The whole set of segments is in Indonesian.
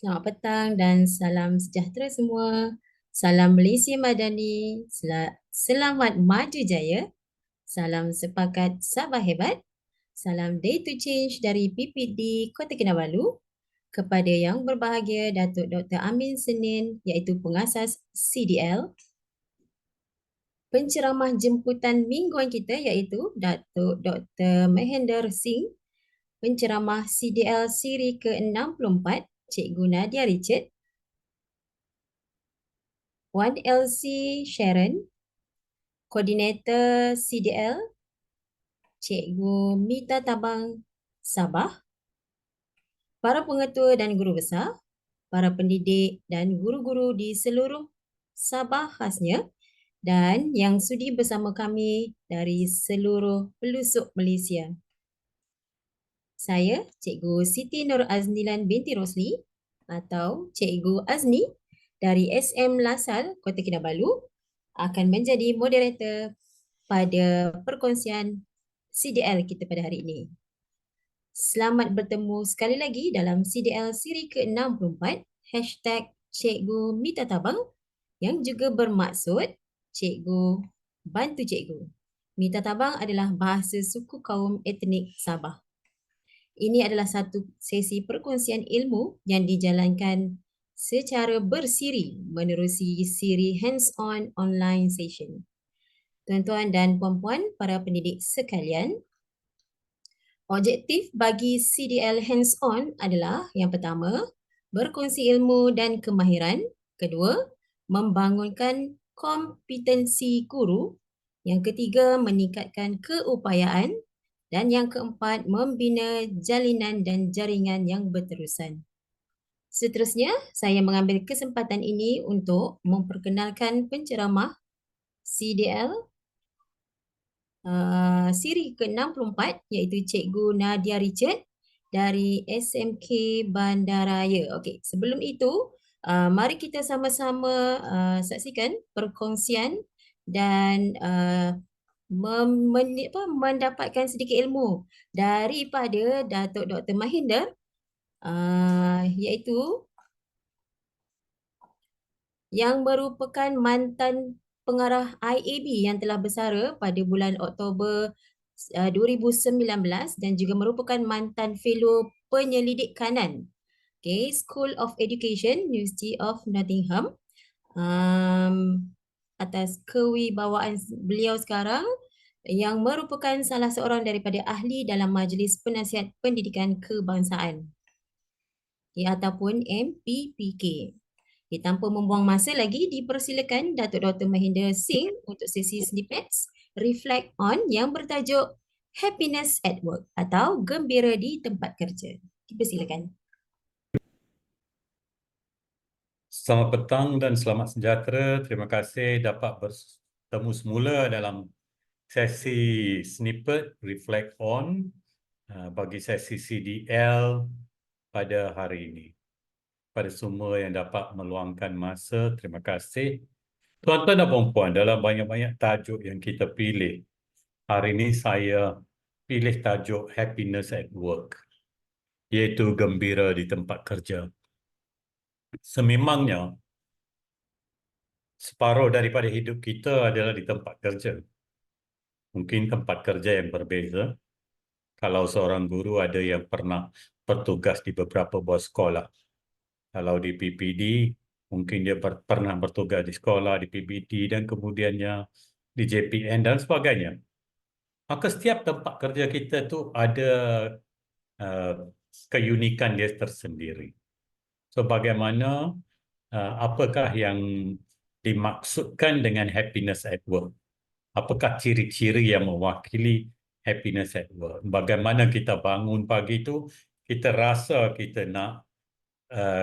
Selamat petang dan salam sejahtera semua. Salam Malaysia Madani. Selamat maju jaya. Salam sepakat Sabah hebat. Salam Day to Change dari PPD Kota Kinabalu. Kepada yang berbahagia Datuk Dr. Amin Senin iaitu pengasas CDL. Penceramah jemputan mingguan kita iaitu Datuk Dr. Mahender Singh. Penceramah CDL siri ke-64 Cikgu Nadia Richard. 1LC Sharon, Koordinator CDL, Cikgu Mita Tabang Sabah, para pengetua dan guru besar, para pendidik dan guru-guru di seluruh Sabah khasnya dan yang sudi bersama kami dari seluruh pelosok Malaysia. Saya Cikgu Siti Nur Aznilan binti Rosli atau Cikgu Azni dari SM Lasal Kota Kinabalu akan menjadi moderator pada perkongsian CDL kita pada hari ini. Selamat bertemu sekali lagi dalam CDL siri ke-64 #Cikgu Mita Tabang yang juga bermaksud Cikgu Bantu Cikgu. Mita Tabang adalah bahasa suku kaum etnik Sabah. Ini adalah satu sesi perkongsian ilmu yang dijalankan secara bersiri menerusi siri hands-on online session. Tuan-tuan dan puan-puan, para pendidik sekalian, objektif bagi CDL hands-on adalah yang pertama, berkongsi ilmu dan kemahiran. Kedua, membangunkan kompetensi guru. Yang ketiga, meningkatkan keupayaan. Dan yang keempat, membina jalinan dan jaringan yang berterusan. Seterusnya, saya mengambil kesempatan ini untuk memperkenalkan penceramah CDL siri ke-64 iaitu Cikgu Nadia Richard dari SMK Bandaraya. Okey, sebelum itu, mari kita sama-sama saksikan perkongsian dan mendapatkan sedikit ilmu daripada Datuk Dr. Mahinder iaitu yang merupakan mantan pengarah IAB yang telah bersara pada bulan Oktober 2019 dan juga merupakan mantan fellow penyelidik kanan School of Education, University of Nottingham. Atas kewibawaan beliau sekarang yang merupakan salah seorang daripada ahli dalam Majlis Penasihat Pendidikan Kebangsaan ataupun MPPK. Tanpa membuang masa lagi, dipersilakan Datuk Dr. Mahender Singh untuk sesi snippets Reflect On yang bertajuk Happiness at Work atau Gembira di Tempat Kerja. Dipersilakan. Selamat petang dan selamat sejahtera. Terima kasih dapat bertemu semula dalam sesi snippet Reflect On bagi sesi CDL pada hari ini. Pada semua yang dapat meluangkan masa, terima kasih. Tuan-tuan dan puan-puan, dalam banyak-banyak tajuk yang kita pilih, hari ini saya pilih tajuk Happiness at Work, iaitu gembira di tempat kerja. Sememangnya, separuh daripada hidup kita adalah di tempat kerja. Mungkin tempat kerja yang berbeza. Kalau seorang guru ada yang pernah bertugas di beberapa buah sekolah. Kalau di PPD, mungkin dia pernah bertugas di sekolah, di PBT dan kemudiannya di JPN dan sebagainya. Maka setiap tempat kerja kita tu ada keunikan dia tersendiri. So bagaimana, apakah yang dimaksudkan dengan happiness at work? Apakah ciri-ciri yang mewakili happiness at work? Bagaimana kita bangun pagi itu, kita rasa kita nak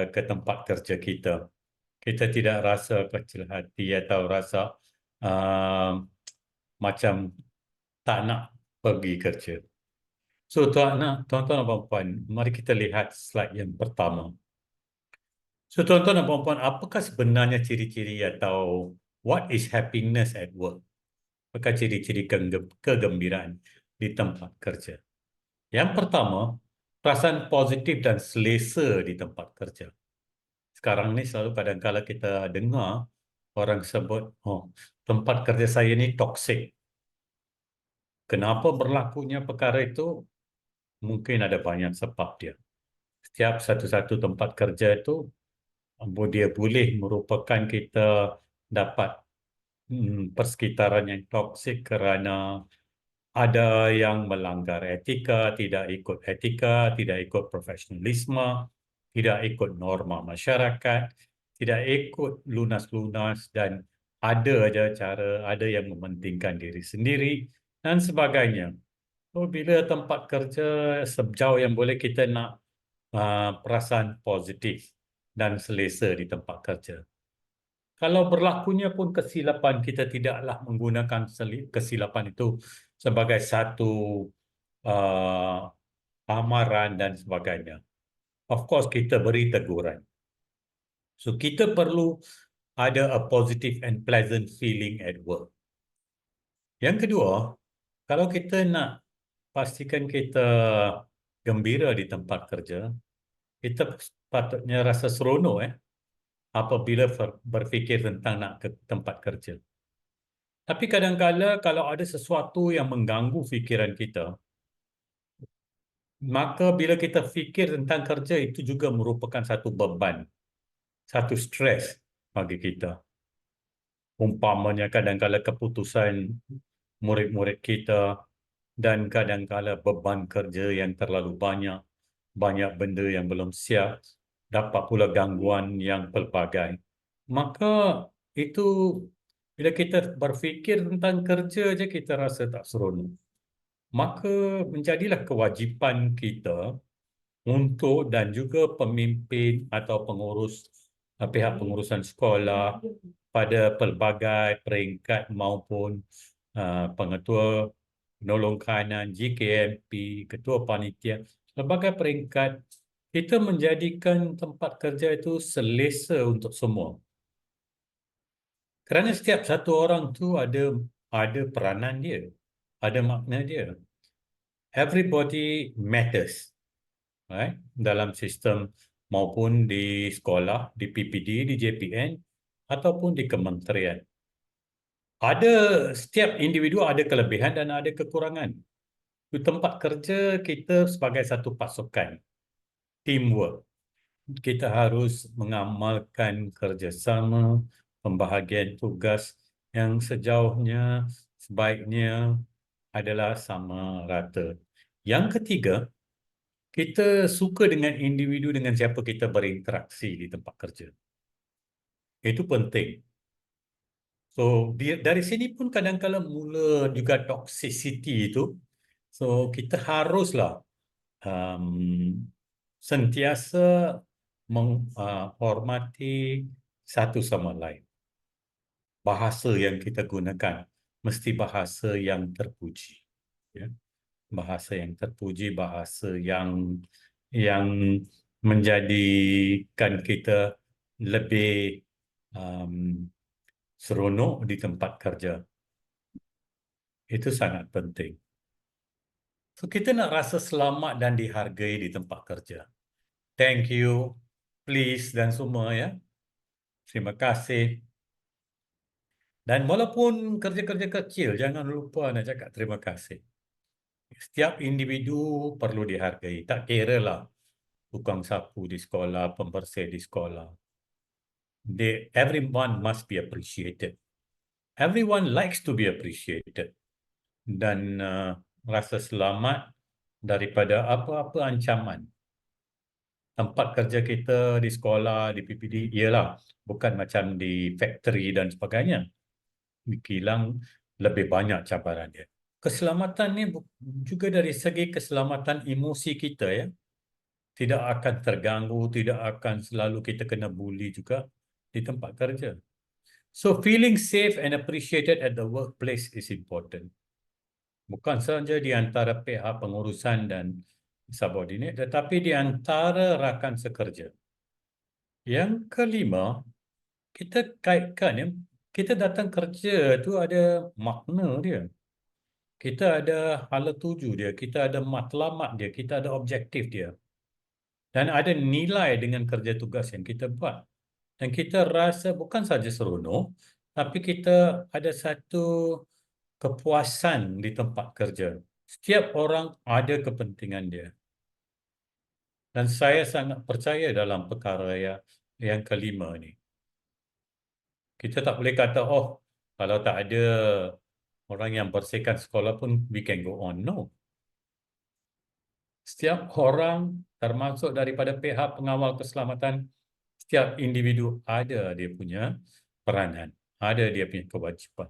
ke tempat kerja kita. Kita tidak rasa kecil hati atau rasa macam tak nak pergi kerja. So tuan-tuan dan puan-puan, mari kita lihat slide yang pertama. So tuan-tuan dan puan-puan, apakah sebenarnya ciri-ciri atau what is happiness at work? Apakah ciri-ciri kegembiraan di tempat kerja? Yang pertama, perasaan positif dan selesa di tempat kerja. Sekarang ni selalu kadang-kala kita dengar orang sebut, oh, tempat kerja saya ni toksik. Kenapa berlakunya perkara itu? Mungkin ada banyak sebab dia. Setiap satu-satu tempat kerja itu, dia boleh merupakan kita dapat persekitaran yang toksik kerana ada yang melanggar etika, tidak ikut etika, tidak ikut profesionalisme, tidak ikut norma masyarakat, tidak ikut lunas-lunas dan ada aja cara, ada yang mementingkan diri sendiri dan sebagainya. So, bila tempat kerja sejauh yang boleh kita nak perasaan positif dan selesa di tempat kerja. Kalau berlakunya pun kesilapan, kita tidaklah menggunakan kesilapan itu sebagai satu uh, amaran dan sebagainya. Of course, kita beri teguran. So, kita perlu ada a positive and pleasant feeling at work. Yang kedua, kalau kita nak pastikan kita gembira di tempat kerja, kita patutnya rasa seronok apabila berfikir tentang nak ke tempat kerja. Tapi kadang-kala kalau ada sesuatu yang mengganggu fikiran kita, maka bila kita fikir tentang kerja itu juga merupakan satu beban, satu stres bagi kita. Umpamanya kadang-kala keputusan murid-murid kita dan kadang-kala beban kerja yang terlalu banyak, banyak benda yang belum siap, dapat pula gangguan yang pelbagai. Maka itu bila kita berfikir tentang kerja je kita rasa tak seronok. Maka menjadilah kewajipan kita untuk dan juga pemimpin atau pengurus pihak pengurusan sekolah pada pelbagai peringkat maupun pengetua penolong kanan, GKMP, ketua panitia, pelbagai peringkat kita menjadikan tempat kerja itu selesa untuk semua. Kerana setiap satu orang tu ada peranan dia, ada makna dia. Everybody matters, right? Dalam sistem maupun di sekolah, di PPD, di JPN ataupun di kementerian. Setiap individu ada kelebihan dan ada kekurangan. Di tempat kerja kita sebagai satu pasukan, teamwork. Kita harus mengamalkan kerjasama, pembahagian tugas yang sejauhnya sebaiknya adalah sama rata. Yang ketiga, kita suka dengan individu dengan siapa kita berinteraksi di tempat kerja. Itu penting. So, dari sini pun kadang-kadang mula juga toxicity itu. So, kita haruslah sentiasa menghormati satu sama lain. Bahasa yang kita gunakan mesti bahasa yang terpuji. Ya. Bahasa yang terpuji, bahasa yang menjadikan kita lebih seronok di tempat kerja. Itu sangat penting. So, kita nak rasa selamat dan dihargai di tempat kerja. Thank you, please dan semua ya. Terima kasih. Dan walaupun kerja-kerja kecil, jangan lupa nak cakap terima kasih. Setiap individu perlu dihargai. Tak kira lah tukang sapu di sekolah, pembersih di sekolah. Everyone must be appreciated. Everyone likes to be appreciated. Dan rasa selamat daripada apa-apa ancaman. Tempat kerja kita di sekolah, di PPD, ialah bukan macam di factory dan sebagainya. Di kilang lebih banyak cabaran dia. Keselamatan ni juga dari segi keselamatan emosi kita ya. Tidak akan terganggu, tidak akan selalu kita kena bully juga di tempat kerja. So feeling safe and appreciated at the workplace is important. Bukan saja di antara pihak pengurusan dan subordinate, tetapi di antara rakan sekerja. Yang kelima, kita kaitkan ya, kita datang kerja tu ada makna dia. Kita ada hala tuju dia, kita ada matlamat dia, kita ada objektif dia. Dan ada nilai dengan kerja tugas yang kita buat. Dan kita rasa bukan saja seronok, tapi kita ada satu kepuasan di tempat kerja. Setiap orang ada kepentingan dia. Dan saya sangat percaya dalam perkara yang kelima ni. Kita tak boleh kata, oh, kalau tak ada orang yang bersihkan sekolah pun we can go on. No. Setiap orang, termasuk daripada pihak pengawal keselamatan, setiap individu ada dia punya peranan, ada dia punya kewajipan.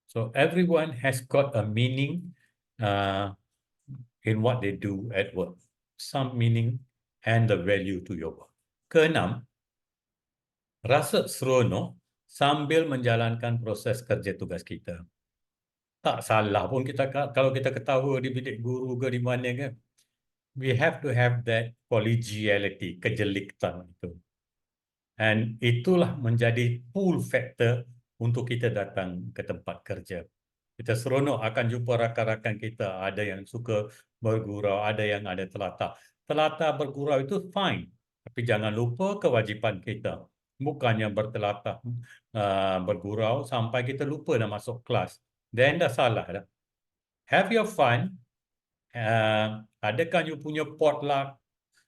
So everyone has got a meaning uh, in what they do at work. Some meaning and the value to your work. Keenam, rasa seronok sambil menjalankan proses kerja tugas kita. Tak salah pun kita kalau kita ketawa di bilik guru ke di mana kan. We have to have that collegiality, kejelikan itu. And itulah menjadi pull factor untuk kita datang ke tempat kerja. Kita seronok akan jumpa rakan-rakan kita. Ada yang suka bergurau, ada yang ada telatah. Telatah bergurau itu fine. Tapi jangan lupa kewajipan kita. Bukannya bertelatah bergurau sampai kita lupa nak masuk kelas. Then dah salah dah. Have your fun. Adakan you punya potluck.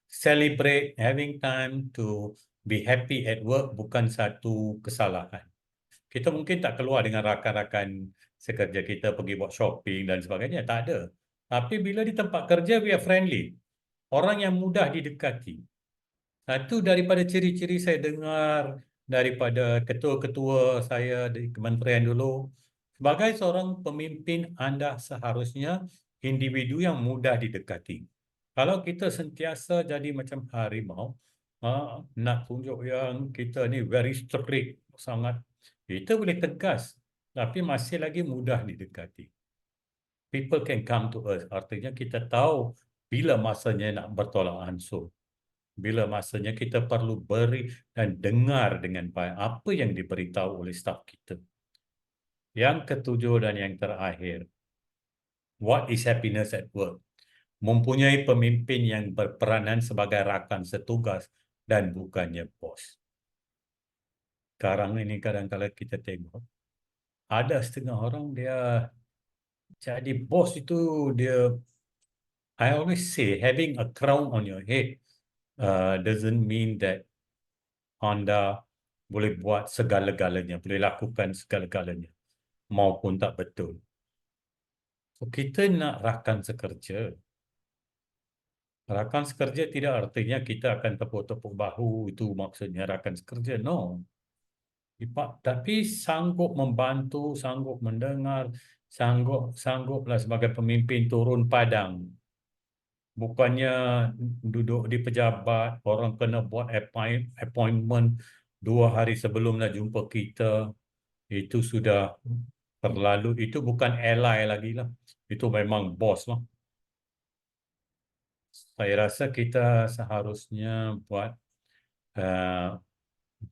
Celebrate having time to be happy at work bukan satu kesalahan. Kita mungkin tak keluar dengan rakan-rakan sekerja kita pergi buat shopping dan sebagainya. Tak ada. Tapi bila di tempat kerja, we are friendly. Orang yang mudah didekati. Satu daripada ciri-ciri saya dengar daripada ketua-ketua saya di kementerian dulu, sebagai seorang pemimpin, anda seharusnya individu yang mudah didekati. Kalau kita sentiasa jadi macam harimau, nak tunjuk yang kita ni very strict sangat, kita boleh tegas, tapi masih lagi mudah didekati. People can come to us. Artinya kita tahu bila masanya nak bertolak ansur. Bila masanya kita perlu beri dan dengar dengan baik apa yang diberitahu oleh staf kita. Yang ketujuh dan yang terakhir, what is happiness at work? Mempunyai pemimpin yang berperanan sebagai rakan setugas dan bukannya bos. Sekarang ini kadang-kadang kita tengok, ada setengah orang dia jadi bos itu dia, I always say, having a crown on your head doesn't mean that anda boleh buat segala-galanya, boleh lakukan segala-galanya, maupun tak betul. So, kita nak rakan sekerja. Rakan sekerja tidak artinya kita akan tepuk-tepuk bahu, itu maksudnya rakan sekerja. No. Tapi sanggup membantu, sanggup mendengar, sangguplah sebagai pemimpin turun padang. Bukannya duduk di pejabat, orang kena buat appointment 2 hari sebelum nak jumpa kita. Itu sudah terlalu, itu bukan ally lagi lah. Itu memang bos lah. Saya rasa kita seharusnya buat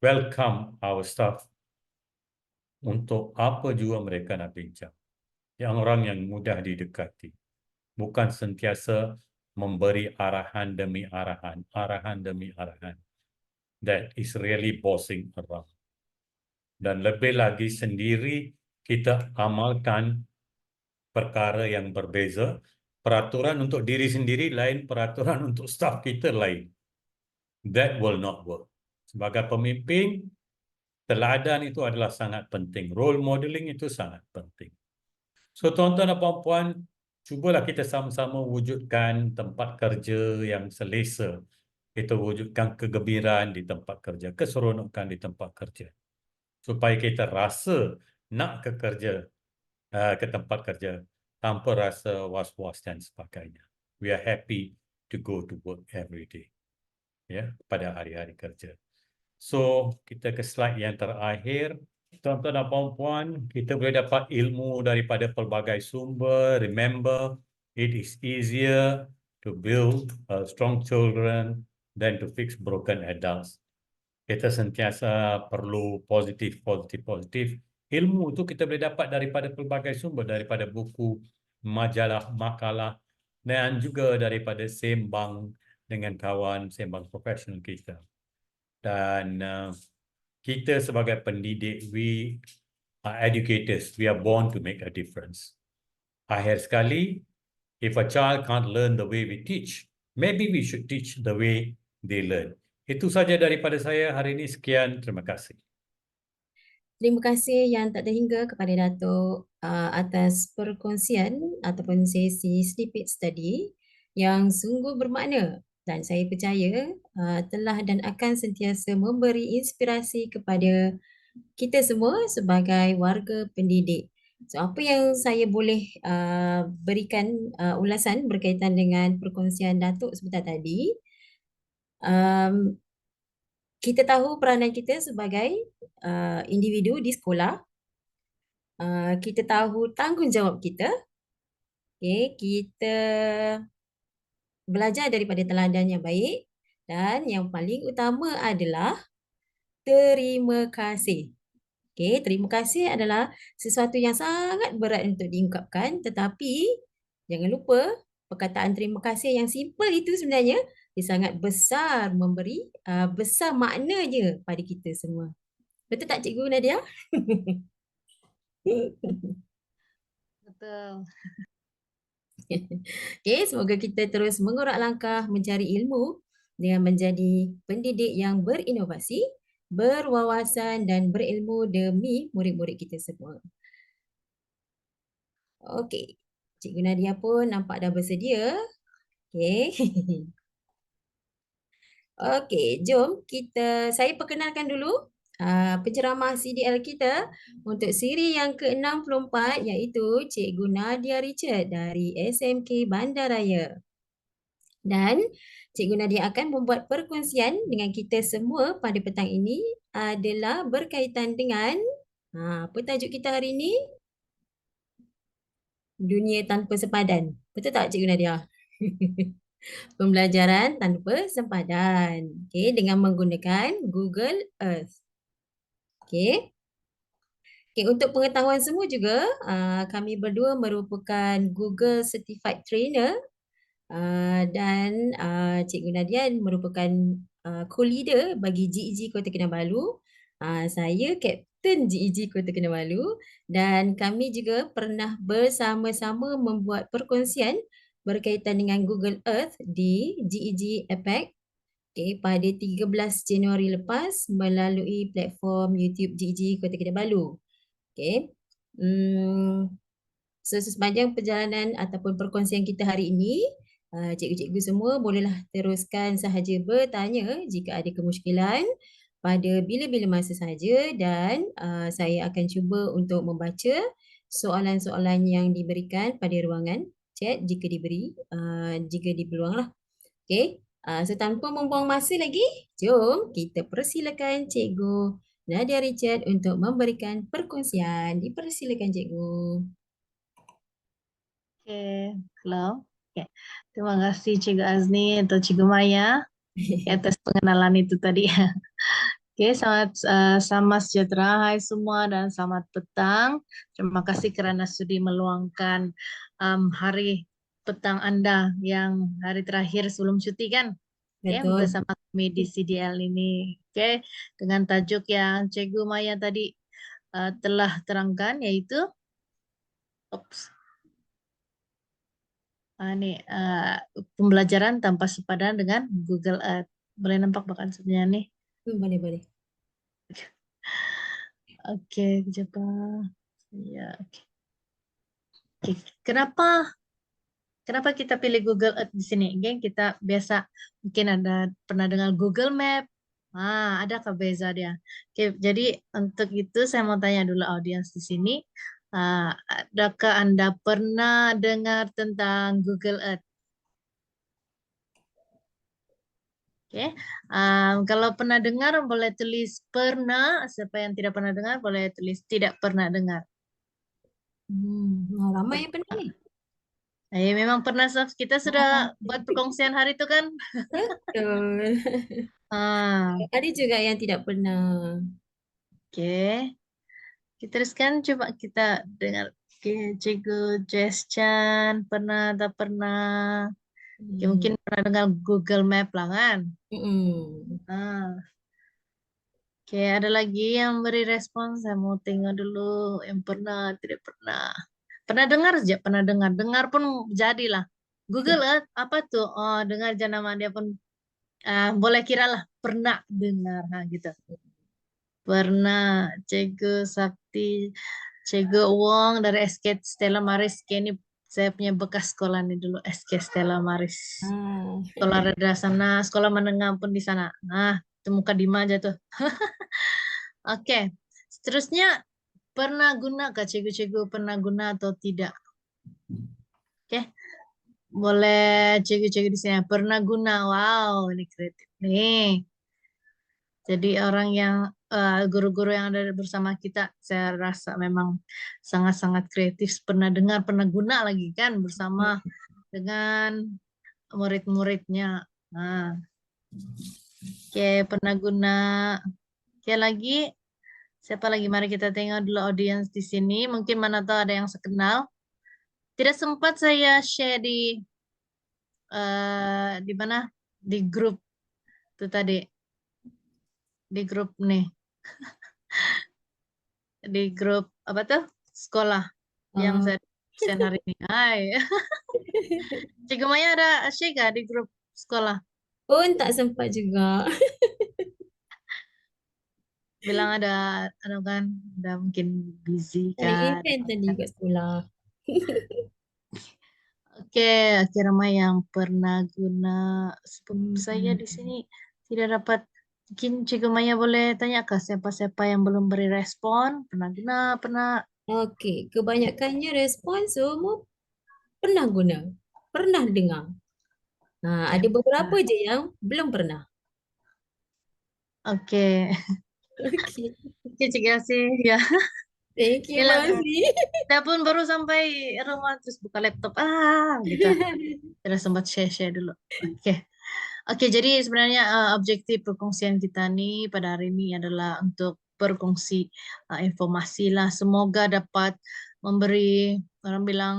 welcome our staff untuk apa jua mereka nak bincang. Yang orang yang mudah didekati. Bukan sentiasa memberi arahan demi arahan, arahan demi arahan. That is really bossing around. Dan lebih lagi sendiri kita amalkan perkara yang berbeza. Peraturan untuk diri sendiri lain, peraturan untuk staf kita lain. That will not work. Sebagai pemimpin, teladan itu adalah sangat penting. Role modeling itu sangat penting. So, tuan-tuan dan puan-puan, cubalah kita sama-sama wujudkan tempat kerja yang selesa. Kita wujudkan kegembiraan di tempat kerja, keseronokan di tempat kerja. Supaya kita rasa nak ke tempat kerja tanpa rasa was-was dan sebagainya. We are happy to go to work every day. Ya, pada hari-hari kerja. So, kita ke slide yang terakhir. Tuan-tuan dan puan-puan, kita boleh dapat ilmu daripada pelbagai sumber. Remember, it is easier to build strong children than to fix broken adults. Kita sentiasa perlu positif. Ilmu itu kita boleh dapat daripada pelbagai sumber, daripada buku, majalah, makalah dan juga daripada sembang dengan kawan, sembang profesional kita. Dan kita sebagai pendidik, we are educators. We are born to make a difference. Akhir sekali, if a child can't learn the way we teach, maybe we should teach the way they learn. Itu saja daripada saya hari ini. Sekian, terima kasih. Terima kasih yang tak terhingga kepada Datuk atas perkongsian ataupun sesi snippet tadi yang sungguh bermakna dan saya percaya telah dan akan sentiasa memberi inspirasi kepada kita semua sebagai warga pendidik. So, apa yang saya boleh berikan ulasan berkaitan dengan perkongsian Datuk sebentar tadi, um, kita tahu peranan kita sebagai individu di sekolah. Kita tahu tanggungjawab kita. Okay, kita belajar daripada teladan yang baik dan yang paling utama adalah terima kasih. Okay, terima kasih adalah sesuatu yang sangat berat untuk diungkapkan, tetapi jangan lupa perkataan terima kasih yang simple itu sebenarnya dia sangat besar, memberi besar maknanya pada kita semua. Betul tak Cikgu Nadia? Betul. Okay, semoga kita terus mengorak langkah mencari ilmu dengan menjadi pendidik yang berinovasi, berwawasan dan berilmu demi murid-murid kita semua. Okey, Cikgu Nadia pun nampak dah bersedia. Okey. Okey, jom saya perkenalkan dulu penceramah CDL kita untuk siri yang ke-64 iaitu Cikgu Nadia Richard dari SMK Bandaraya. Dan Cikgu Nadia akan membuat perkongsian dengan kita semua pada petang ini adalah berkaitan dengan apa tajuk kita hari ini? Dunia tanpa sepadan. Betul tak Cikgu Nadia? Pembelajaran tanpa sempadan. Okey, dengan menggunakan Google Earth. Okey. Okey, untuk pengetahuan semua juga, kami berdua merupakan Google Certified Trainer dan Cikgu Nadia merupakan co-leader bagi GEG Kota Kinabalu. Saya Kapten GEG Kota Kinabalu dan kami juga pernah bersama-sama membuat perkongsian berkaitan dengan Google Earth di GEG APEC pada 13 Januari lepas melalui platform YouTube GEG Kota Kinabalu. Okay. So, sepanjang perjalanan ataupun perkongsian kita hari ini, cikgu-cikgu semua bolehlah teruskan sahaja bertanya jika ada kemusykilan pada bila-bila masa sahaja dan saya akan cuba untuk membaca soalan-soalan yang diberikan pada ruangan chat jika diberi, jika dipeluang lah. Okay. So tanpa membuang masa lagi, jom kita persilakan Cikgu Nadia Richard untuk memberikan perkongsian. Dipersilakan Cikgu. Okay, hello. Okay. Terima kasih Cikgu Azni atau Cikgu Maya atas pengenalan itu tadi. Oke, selamat sejahtera hai semua dan selamat petang. Terima kasih kerana sudi meluangkan hari petang Anda yang hari terakhir sebelum cuti kan? Betul. Bersama kami di CDL ini. Oke, dengan tajuk yang Cikgu Maya tadi telah terangkan yaitu pembelajaran tanpa sepadan dengan Google Earth. Boleh nampak bahkan sebenarnya nih? Boleh. Oke, coba. Ya, oke. Kenapa kita pilih Google Earth di sini? Kita biasa mungkin pernah dengar Google Map. Adakah beza dia? Oke, jadi untuk itu saya mau tanya dulu audiens di sini. Adakah Anda pernah dengar tentang Google Earth? Oke, kalau pernah dengar boleh tulis pernah. Siapa yang tidak pernah dengar boleh tulis tidak pernah dengar. Ramai yang pernah ni. Memang pernah, kita sudah buat perkongsian hari itu kan? Betul. Ada juga yang tidak pernah. Oke. Kita teruskan, coba kita dengar. Oke, Cikgu Jess Chan pernah atau pernah? Oke, mungkin pernah dengar Google Map lah kan? Oke, ada lagi yang beri respon? Saya mau tengok dulu yang pernah, tidak pernah. Pernah dengar aja, pernah dengar. Dengar pun jadilah. Google Earth, apa tuh? Oh, dengar aja nama dia pun. Boleh kira lah, pernah dengar. Nah, gitu. Pernah. Cikgu Sakti, Cikgu Wong dari SK Stella Maris. Kayak ini saya punya bekas sekolah nih dulu, SK Stella Maris. Ah, Sekolah rendah sana, sekolah menengah pun di sana. Nah, itu muka Dima aja tuh. Oke, seterusnya pernah guna kah cikgu-cikgu pernah guna atau tidak? Oke, boleh cikgu-cikgu di sini pernah guna. Wow, ini kreatif nih. Jadi orang yang guru-guru yang ada bersama kita, saya rasa memang sangat-sangat kreatif. Pernah dengar, pernah guna lagi kan bersama dengan murid-muridnya. Nah, oke, pernah guna. Oke lagi. Siapa lagi? Mari kita tengok dulu audiens di sini. Mungkin mana tahu ada yang sekenal. Tidak sempat saya share di mana? Di grup itu tadi. Di grup nih. Di grup apa tuh? Sekolah yang ah. saya share hari ini. Hai. Cikgu Maya ada share gak di grup sekolah? Pun tak sempat juga. Bilang ada kan, udah mungkin busy Ada kan. event tadi kat sekolah. Oke, akhirnya Maya yang pernah guna sebelum saya di sini tidak dapat. Mungkin Cikgu Maya boleh tanya ke siapa-siapa yang belum beri respon? Pernah guna, pernah. Okey, kebanyakannya respon semua pernah guna, pernah dengar. Oke, Ada beberapa je yang belum pernah. oke, Okey. oke Cikgu Asih. Ya, Thank you, inilah. Mazi. Saya pun baru sampai rumah terus buka laptop. Gitu. Tidak sempat share-share dulu. Oke. Oke, jadi sebenarnya objektif perkongsian kita nih pada hari ini adalah untuk berkongsi informasi lah. Semoga dapat memberi orang bilang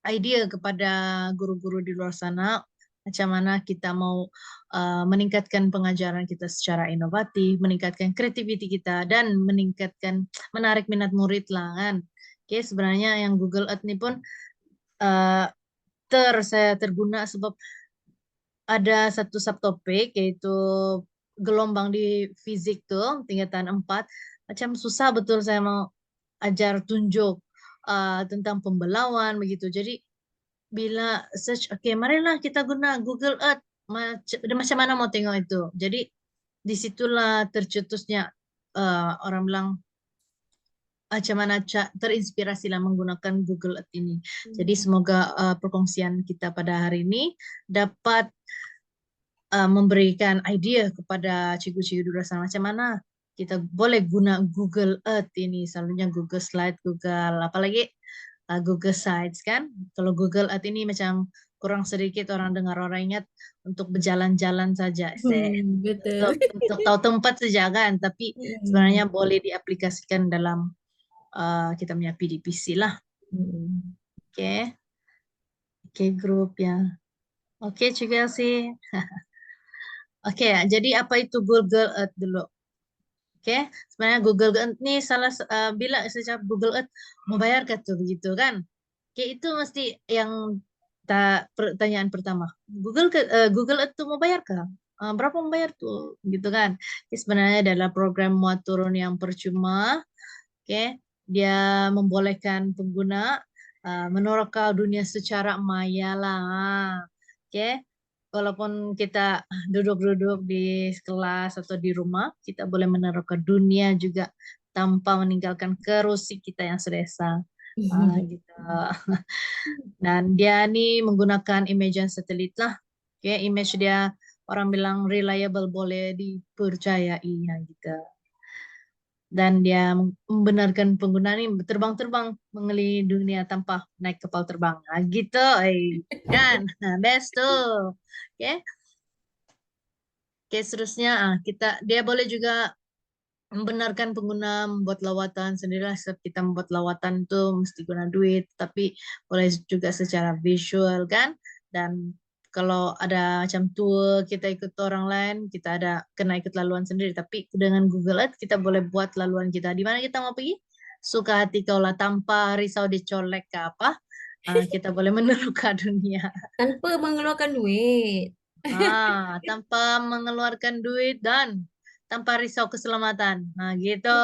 idea kepada guru-guru di luar sana macam mana kita mau meningkatkan pengajaran kita secara inovatif, meningkatkan kreativiti kita dan meningkatkan menarik minat murid lah kan. Oke, sebenarnya yang Google Earth ini pun uh, saya terguna sebab ada satu subtopik yaitu gelombang di fisik tuh tingkatan 4. Macam susah betul saya mau ajar tunjuk tentang pembelauan begitu. Jadi bila search, oke, marilah kita guna Google Earth. Macam mana mau tengok itu. Jadi disitulah tercetusnya orang bilang macam mana terinspirasi lah menggunakan Google Earth ini. Jadi semoga perkongsian kita pada hari ini dapat memberikan idea kepada cikgu-cikgu di luar sana macam mana kita boleh guna Google Earth ini, selalunya Google Slide, Google apalagi Google Sites kan. Kalau Google Earth ini macam kurang sedikit orang dengar orang ingat untuk berjalan-jalan saja, Betul. untuk tahu tempat saja kan, tapi sebenarnya boleh diaplikasikan dalam kita punya PDPC lah. Oke. Oke, grup ya. Oke, Cikgu Elsie. Oke, jadi apa itu Google Earth dulu? Oke, sebenarnya Google Earth ini bila secara Google Earth mau bayar ke tuh begitu kan? Oke, itu mesti yang pertanyaan pertama. Google Earth tuh mau bayar ke? Berapa membayar tuh? Gitu kan? Oke, sebenarnya adalah program muat turun yang percuma. Oke, dia membolehkan pengguna menerokal dunia secara maya lah. Oke, walaupun kita duduk-duduk di kelas atau di rumah, kita boleh menerokal dunia juga tanpa meninggalkan kerusi kita yang sedesa. Gitu. Dan dia nih menggunakan image satelit lah. Oke, image dia orang bilang reliable, boleh dipercayai ya gitu. Dan dia membenarkan pengguna ini terbang-terbang mengelilingi dunia tanpa naik kapal terbang. Gitu, kan? Best tuh. Oke. Oke, seterusnya dia boleh juga membenarkan pengguna membuat lawatan sendirilah. Setiap kita membuat lawatan itu mesti guna duit, tapi boleh juga secara visual kan. Dan kalau ada macam tour kita ikut orang lain, kita ada kena ikut laluan sendiri. Tapi dengan Google Earth kita boleh buat laluan kita. Di mana kita mau pergi? Suka hati kaulah, tanpa risau dicolek ke apa. Kita boleh meneroka dunia. Tanpa mengeluarkan duit. Tanpa mengeluarkan duit dan tanpa risau keselamatan. Gitu.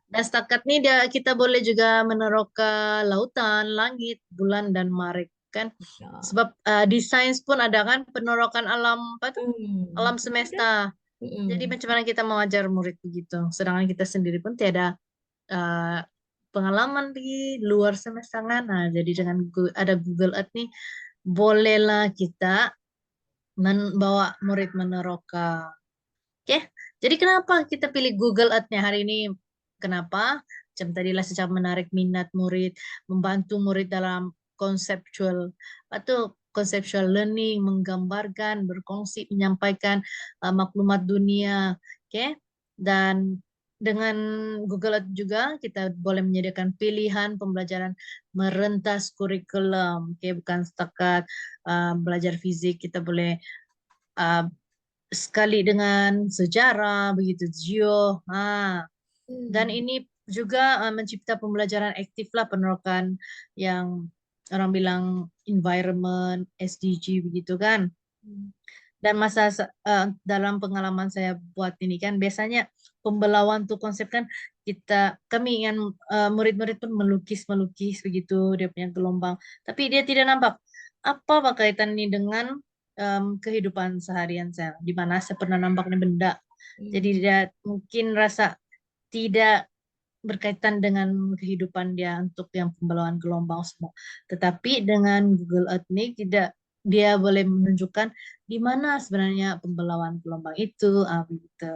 Dan setakat ini kita boleh juga meneroka lautan, langit, bulan, dan marikh kan. Ya. Sebab di sains pun ada kan penerokan alam apa tuh? Alam semesta. Jadi macam mana kita mengajar murid begitu. Sedangkan kita sendiri pun tiada pengalaman di luar semesta kan. Jadi dengan ada Google Earth nih, bolehlah kita membawa murid meneroka. Oke, jadi kenapa kita pilih Google Earth-nya hari ini? Kenapa? Macam tadilah secara menarik minat murid, membantu murid dalam conceptual learning, menggambarkan, berkongsi, menyampaikan maklumat dunia. Oke, dan dengan Google Earth juga kita boleh menyediakan pilihan pembelajaran merentas kurikulum. Oke, bukan setakat belajar fisik, kita boleh sekali dengan sejarah, begitu geo. Dan ini juga mencipta pembelajaran aktif lah, penerokan yang orang bilang environment, SDG begitu kan. Dan dalam pengalaman saya buat ini kan, biasanya pembelauan tuh konsep kan kami ingin murid-murid pun melukis begitu dia punya gelombang, tapi dia tidak nampak apa kaitan ini dengan kehidupan seharian saya, di mana saya pernah nampak ini benda. Jadi dia mungkin rasa tidak berkaitan dengan kehidupan dia untuk yang pembelauan gelombang semua. Tetapi dengan Google Earth ini dia boleh menunjukkan di mana sebenarnya pembelauan gelombang itu. Begitu.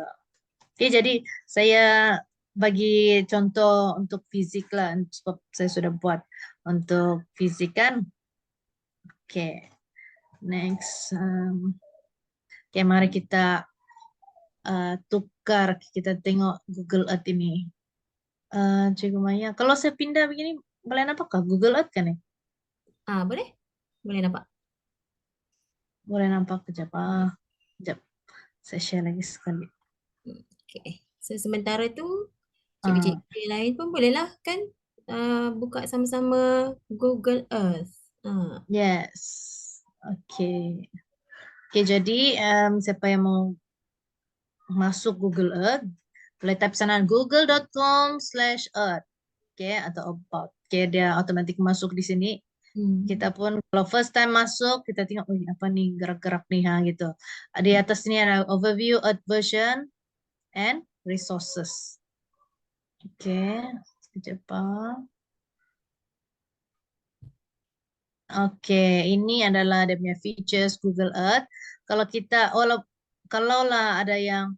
Oke, jadi saya bagi contoh untuk fisik lah, sebab saya sudah buat untuk fisik kan. Oke, next. Oke, mari kita tukar, kita tengok Google Earth ini. Cikgu Maya, kalau saya pindah begini, boleh nampakkah Google Earth kan ya? Boleh? Boleh nampak? Boleh nampak kejap. Kejap. Saya share lagi sekali. Okay. So, sementara tu, cikgu-cikgu lain pun bolehlah kan buka sama-sama Google Earth. Yes. Oke. Oke, jadi siapa yang mau masuk Google Earth, boleh type sana google.com/earth. Oke, atau about. Oke, dia otomatis masuk di sini. Kita pun kalau first time masuk, kita tengok apa nih gerak-gerak nih gitu. Di atas ini ada overview, Earth version, and resources. Oke, sekejap. Oke, ini adalah dia punya features Google Earth. Kalau kalaulah ada yang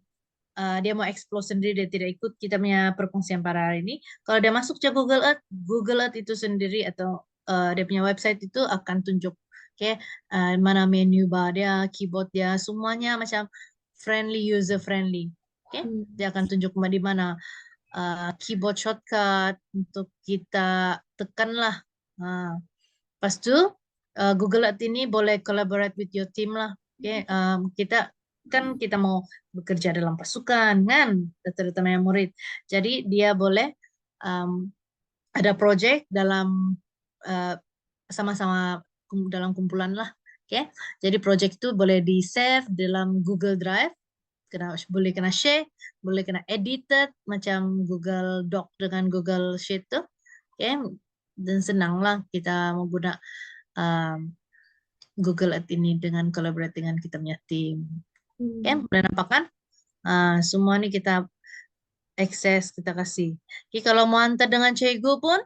dia mau explore sendiri, dia tidak ikut kita punya perkongsian pada hari ini. Kalau dia masuk ke Google Earth itu sendiri atau dia punya website itu akan tunjuk, mana menu bar dia, keyboard dia, semuanya macam user friendly. Dia akan tunjuk di mana keyboard shortcut untuk kita tekanlah. Lepas tu Google Earth ini boleh collaborate with your team lah. Kita mau bekerja dalam pasukan kan, terutama yang murid. Jadi dia boleh ada project dalam sama-sama dalam kumpulan lah. Jadi project itu boleh di save dalam Google Drive, boleh kena share, boleh kena edited macam Google Doc dengan Google Sheet tuh. Dan senanglah kita mau guna Google Earth ini dengan collaborate dengan kita punya tim. Boleh nampak kan? Semua ini kita akses, kita kasih. Kalau mau hantar dengan cikgu pun,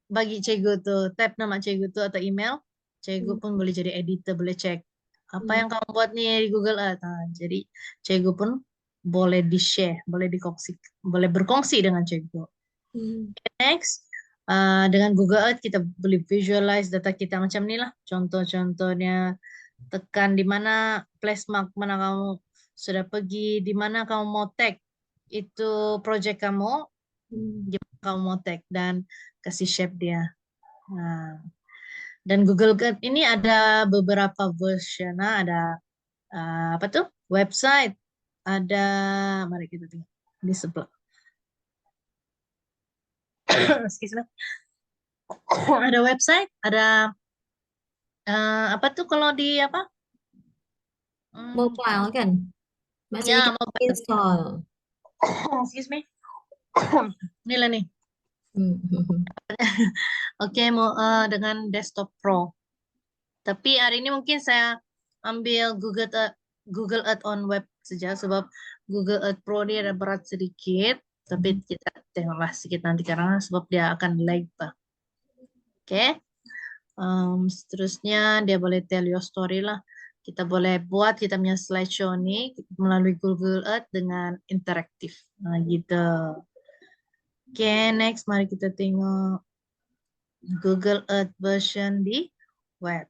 bagi cikgu tuh, tap nama cikgu tuh atau email, cikgu pun boleh jadi editor, boleh cek apa yang kamu buat nih di Google Earth. Jadi cikgu pun boleh di-share, boleh berkongsi dengan cikgu. Next, dengan Google Earth kita boleh visualize data kita macam ni lah. Contoh-contohnya, tekan di mana place mark, mana kamu sudah pergi, di mana kamu mau tag itu project kamu, di mana kamu mau tag dan kasih shape dia. Dan Google Guide ini ada beberapa version. Nah, ada apa tuh? Website. Ada, mari kita tengok di sebelah. Excuse me. Ada website, ada apa tuh kalau di apa? Mobile kan? Maksudnya Ya, kita mobile. install. Excuse me. Inilah nih. Hmm. Oke, mau dengan Desktop Pro. Tapi hari ini mungkin saya ambil Google Earth on web saja sebab Google Earth Pro dia ada berat sedikit. Tapi kita tengoklah sedikit nanti karena sebab dia akan lag, Pak. Oke. Seterusnya dia boleh tell your story lah. Kita boleh buat kita punya slideshow nih melalui Google Earth dengan interaktif. Nah, gitu. Oke, next mari kita tengok Google Earth version di web.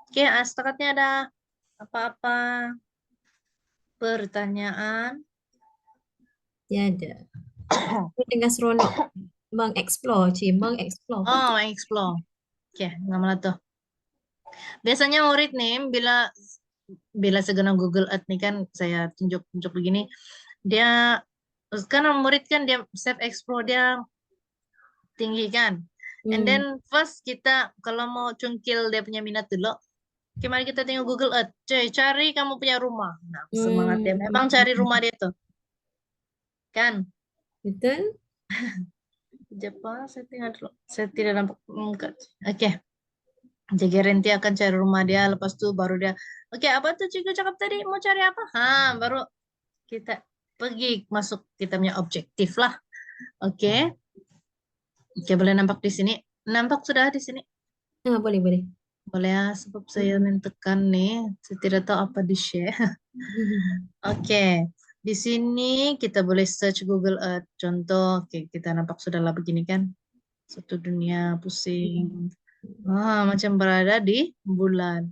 Oke, setakat ada apa-apa pertanyaan? Tiada. Dengan seronok mengeksplor, mengeksplor. Oh, explore. Oke, nggak malah tuh. Biasanya murid nih bila segala Google Earth nih kan saya tunjuk-tunjuk begini, dia karena murid kan dia self explore dia tinggi kan. And then first kita kalau mau cungkil dia punya minat dulu, mari kita tengok Google Earth. Cari kamu punya rumah. Nah, semangat dia. Memang cari rumah dia tuh. Kan? Betul? Jepang, saya tinggal dulu. Saya tidak nampak muka. Oke. Jadi Renti akan cari rumah dia, lepas itu baru dia, oke, apa tuh cikgu cakap tadi, mau cari apa? Baru kita pergi masuk kita punya objektif lah. Oke. Oke, boleh nampak di sini. Nampak sudah di sini? Boleh, boleh. Boleh ya, sebab saya tekan nih. Saya tidak tahu apa di share. Oke. Di sini kita boleh search Google Earth. Contoh, oke, kita nampak sudahlah begini kan. Satu dunia pusing. Macam berada di bulan.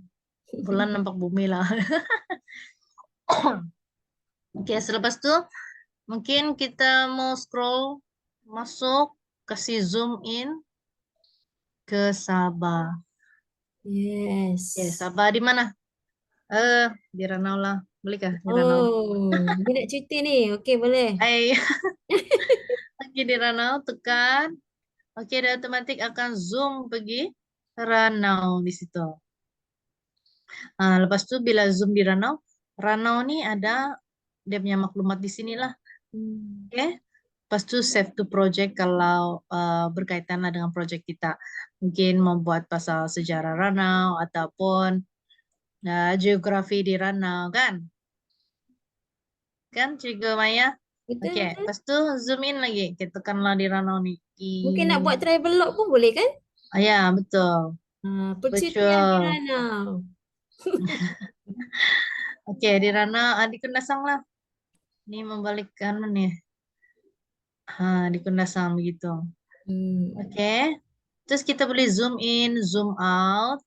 Bulan nampak bumi lah. Oke, selepas itu mungkin kita mau scroll masuk, kasih zoom in ke Sabah. Yes. Oke, Sabah di mana? Di Ranau lah. Boleh kah di Ranau? Dia nak cuti ni. Okey, boleh. Hai. Oke, di Ranau tekan. Oke, dia otomatis akan zoom pergi Ranau di situ. Lepas itu bila zoom di Ranau, Ranau ni ada dia punya maklumat di sinilah. Oke. Lepas itu save to project kalau berkaitan lah dengan project kita. Mungkin membuat pasal sejarah Ranau ataupun geografi di Ranau kan? Kan Cikgu Maya? Betul, Oke, betul. lepas itu zoom in lagi. Kita tekanlah di Ranau ni. Mungkin nak buat travel log pun boleh kan? Ya, betul. Percutian di Betul. Ranau. Oke, di Ranau, di Kundasang lah. Ini membalikkan mana ya? Di Kundasang begitu. Oke. Terus kita boleh zoom in, zoom out.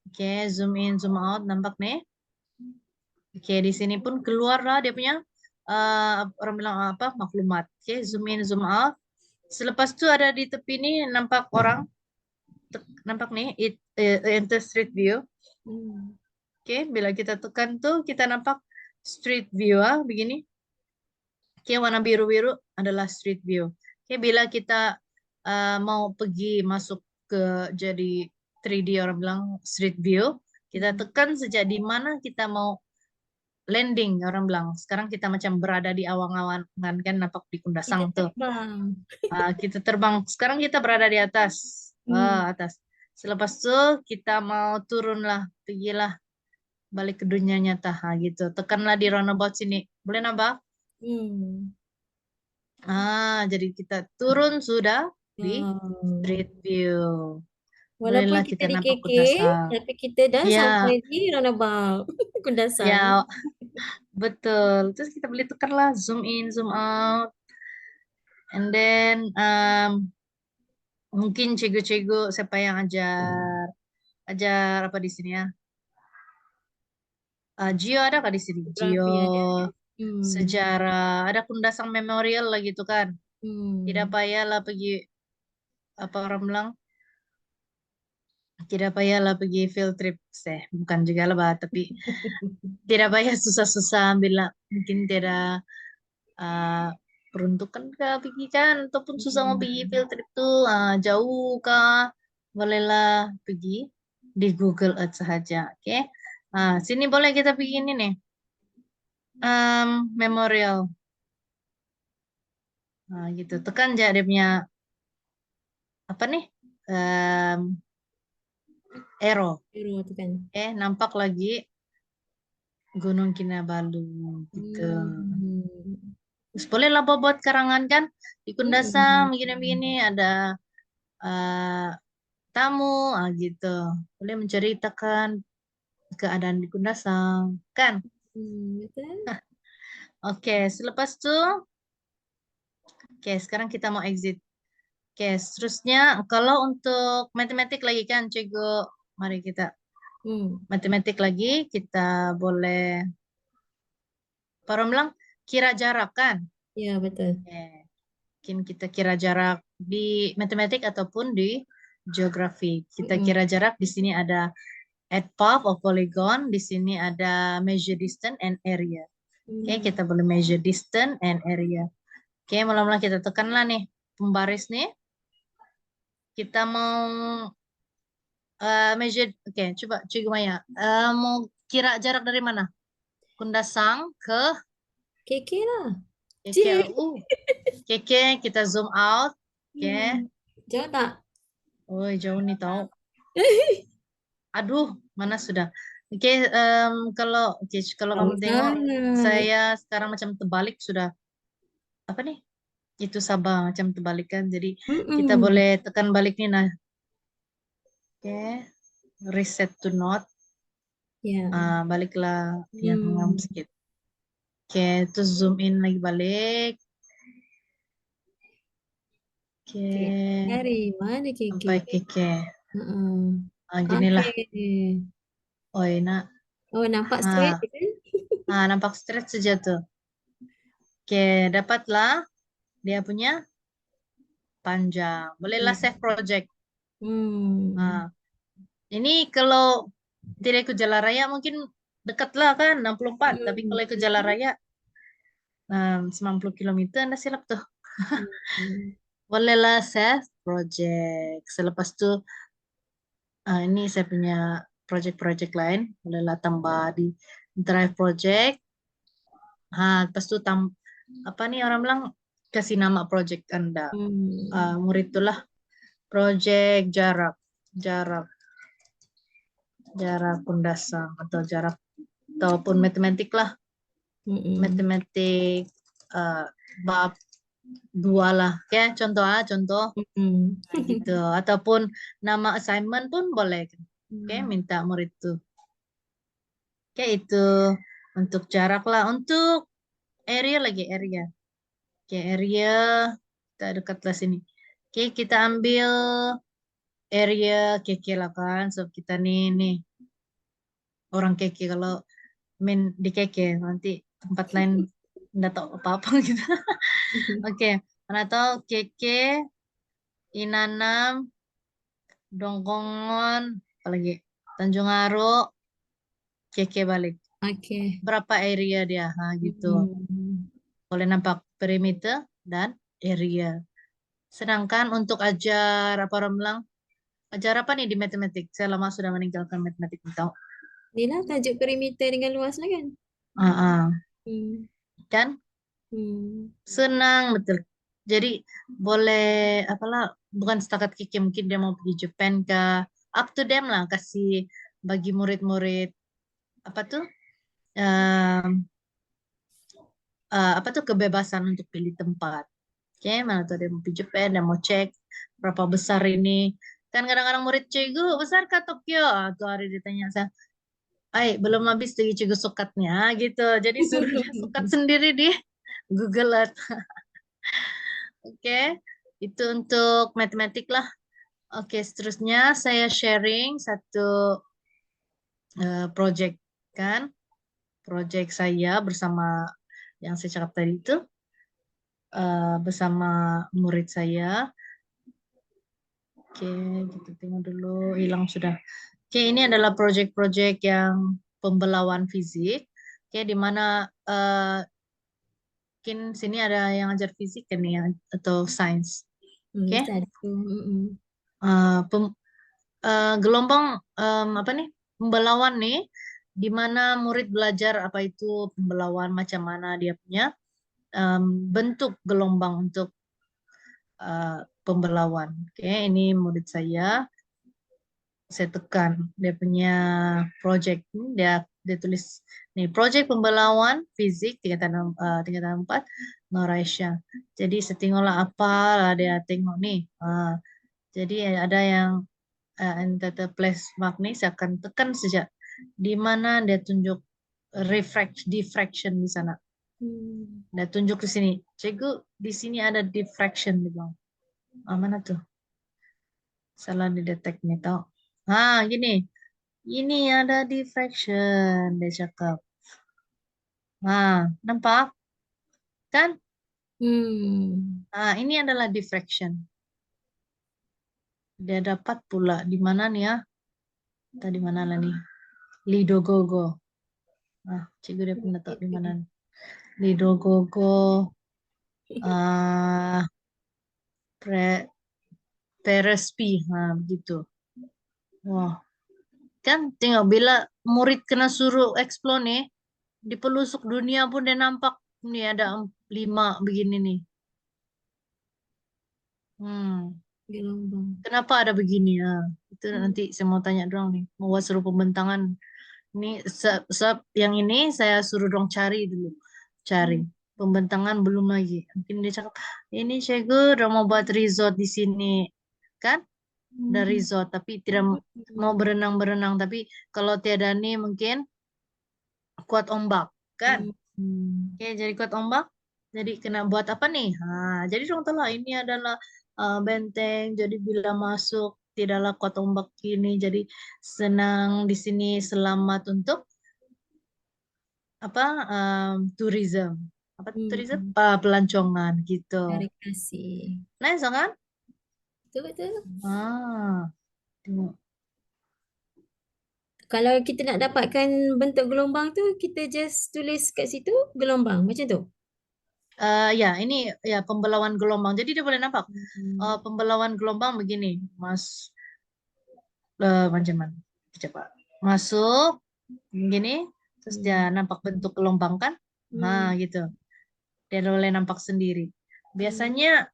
Oke, zoom in, zoom out. Nampak nih? Oke, di sini pun keluarlah dia punya orang bilang apa? Maklumat. Oke, zoom in, zoom out. Selepas itu ada di tepi ini nampak orang. Nampak nih, enter street view. Oke, bila kita tekan tuh kita nampak street view begini. Oke, warna biru-biru adalah street view. Oke, bila kita mau pergi masuk ke jadi 3D orang bilang street view, kita tekan saja di mana kita mau landing orang bilang. Sekarang kita macam berada di awang-awangan kan nampak di Kundasang tuh. Terbang. Kita terbang. Sekarang kita berada di atas. Atas. Selepas itu kita mau turun lah, pergilah balik ke dunia nyata gitu. Tekanlah di roundabout sini. Boleh nambah? Jadi kita turun sudah di street view. Walaupun Bolehlah kita di nampak KK, Kundasang. tapi kita dah Ya, sampai di roundabout Kundasang. ya, betul. Terus kita boleh tekanlah zoom in, zoom out. And then mungkin cikgu-cikgu siapa yang ajar apa di sini ya? Geo ada kah di sini? Geo, Geografi ada. sejarah, ada Kundasang Memorial lah gitu kan. Tidak payahlah pergi apa orang bilang Tidak payahlah pergi field trip, bukan juga lah, Bah, tapi tidak payah susah-susah ambil lah. Mungkin tidak peruntukan kah pergi kan, ataupun susah mau pergi field trip tuh jauh kah, bolehlah pergi di Google Earth saja, oke? Sini boleh kita pergi ini nih, memorial, gitu. Tekan aja dia punya apa nih, arrow, Biru tu kan. nampak lagi Gunung Kinabalu gitu. Hmm. Terus bolehlah buat karangan kan di Kundasang Mm-mm. begini-begini ada tamu gitu. Boleh menceritakan keadaan di Kundasang kan. Betul. Oke, selepas itu sekarang kita mau exit. Seterusnya kalau untuk matematik lagi kan Cikgu, mari kita matematik lagi, kita boleh bilang kira jarak kan. Ya, betul. Mungkin kita kira jarak di matematik ataupun di geografi. Kita kira jarak, di sini ada add path of polygon, di sini ada measure distance and area. Kita boleh measure distance and area. Mula-mula kita tekanlah nih pembaris nih. Kita mau measure, coba Cikgu Maya. Mau kira jarak dari mana? Kundasang ke KK lah. KKLU. Kita zoom out. Jauh tak? Oh, jauh nih tahu. Aduh, mana sudah. Kalau kamu tengok, saya sekarang macam terbalik sudah. Apa nih? Itu Sabah macam terbalik kan. Jadi kita boleh tekan balik nih. Nah, reset to not. Ya. Baliklah yang ngam sedikit. Terus zoom in lagi balik. Dari mana KK? Sampai KK. Ginilah. Okay. Oh, enak. Oh, nampak straight kan? Nampak straight saja tuh. Dapatlah dia punya panjang. Bolehlah save project. Ini kalau tidak ikut jalan raya mungkin dekat lah kan 64. Tapi kalau ikut jalan raya 90 km Anda silap tuh. Bolehlah save project. Selepas itu ini saya punya project-project lain. Bolehlah tambah di drive project. Lepas itu apa nih orang bilang kasih nama project Anda. Murid itulah project jarak Kundasang atau jarak ataupun matematik lah. Matematik bab 2 lah. Contoh. Gitu. Ataupun nama assignment pun boleh. Minta murid tuh. Itu untuk jarak lah. Untuk area lagi area. Area kita dekatlah sini. Kita ambil area KK lah kan. So kita nih orang KK, kalau main di KK nanti tempat lain nggak tahu apa-apa gitu. Mana tahu KK, Inanam, Dongkongon, apalagi Tanjung Aro, KK balik. Berapa area dia? Gitu. Boleh nampak perimeter dan area. Sedangkan untuk ajar apa orang bilang? Ajar apa nih di matematik? Saya lama sudah meninggalkan matematik, tahu. Inilah tajuk perimeter dengan luas lah kan? Kan? Senang betul. Jadi boleh apalah, bukan setakat Kiki, mungkin dia mau pergi Japan ke up to them lah, kasih bagi murid-murid apa tuh kebebasan untuk pilih tempat. Mana tuh dia mau pergi Japan, dia mau cek berapa besar ini. Kan kadang-kadang murid Cikgu, besar ke Tokyo? Tuh hari ditanya saya, belum habis lagi Cikgu sukatnya gitu. Jadi suruh dia sukat sendiri di Google Earth. Itu untuk matematik lah. Seterusnya saya sharing satu project kan. Project saya bersama yang saya cakap tadi itu. Bersama murid saya. Oke, kita tengok dulu. Hilang sudah. Oke, ini adalah proyek-proyek yang pembelauan fisik. Oke, di mana mungkin sini ada yang ajar fisik kan ya, atau sains. Oke, Satu. Eh, pem- gelombang apa nih? Pembelauan nih, di mana murid belajar apa itu pembelauan, macam mana dia punya bentuk gelombang untuk pembelauan. Oke, ini murid saya tekan dia punya project. Dia tulis nih, project pembelauan fisik tingkatan 4 Noraisha. Jadi setengahlah apa lah dia tengok nih. Jadi ada yang entity place mark nih, saya akan tekan saja di mana dia tunjuk diffraction di sana. Dia tunjuk di sini. Cikgu, di sini ada diffraction di bawah. Mana tuh? Salah didetek nih tau. Gini. Ini ada diffraction, dia cakap. Nampak? Kan? Ini adalah diffraction. Dia dapat pula di mana nih ya? Tadi mana lah nih? Lidogogo. Cikgu dia pernah tahu di mana. Lidogogo. Perespi. Begitu. Wah. Kan tengok bila murid kena suruh explore nih, di pelusuk dunia pun dia nampak nih ada 5 begini nih. Gelombang. Kenapa ada begini ya? Itu nanti saya mau tanya dong nih. Mau suruh pembentangan. Ini yang ini saya suruh dong cari dulu. Cari. Pembentangan belum lagi. Mungkin dia cakap, ini cikgu udah mau buat resort di sini. Kan? Ada resort. Tapi tidak mau berenang-berenang. Tapi kalau tiada nih mungkin kuat ombak. Kan? Oke, jadi kuat ombak. Jadi kena buat apa nih? Jadi dong telah ini adalah benteng. Jadi bila masuk tidaklah kuat ombak ini. Jadi senang di sini, selamat untuk apa? Tourism. Apa tourism? Pelancongan gitu. Rekreasi. Nice kan? Betul. Tengok. Kalau kita nak dapatkan bentuk gelombang tu, kita just tulis kat situ gelombang. Macam tu. Ya, ini ya pembelauan gelombang. Jadi dia boleh nampak. Pembelauan gelombang begini, Mas. Macam mana? Coba. Masuk, gini, terus dia nampak bentuk gelombang kan? Gitu. Dia boleh nampak sendiri. Biasanya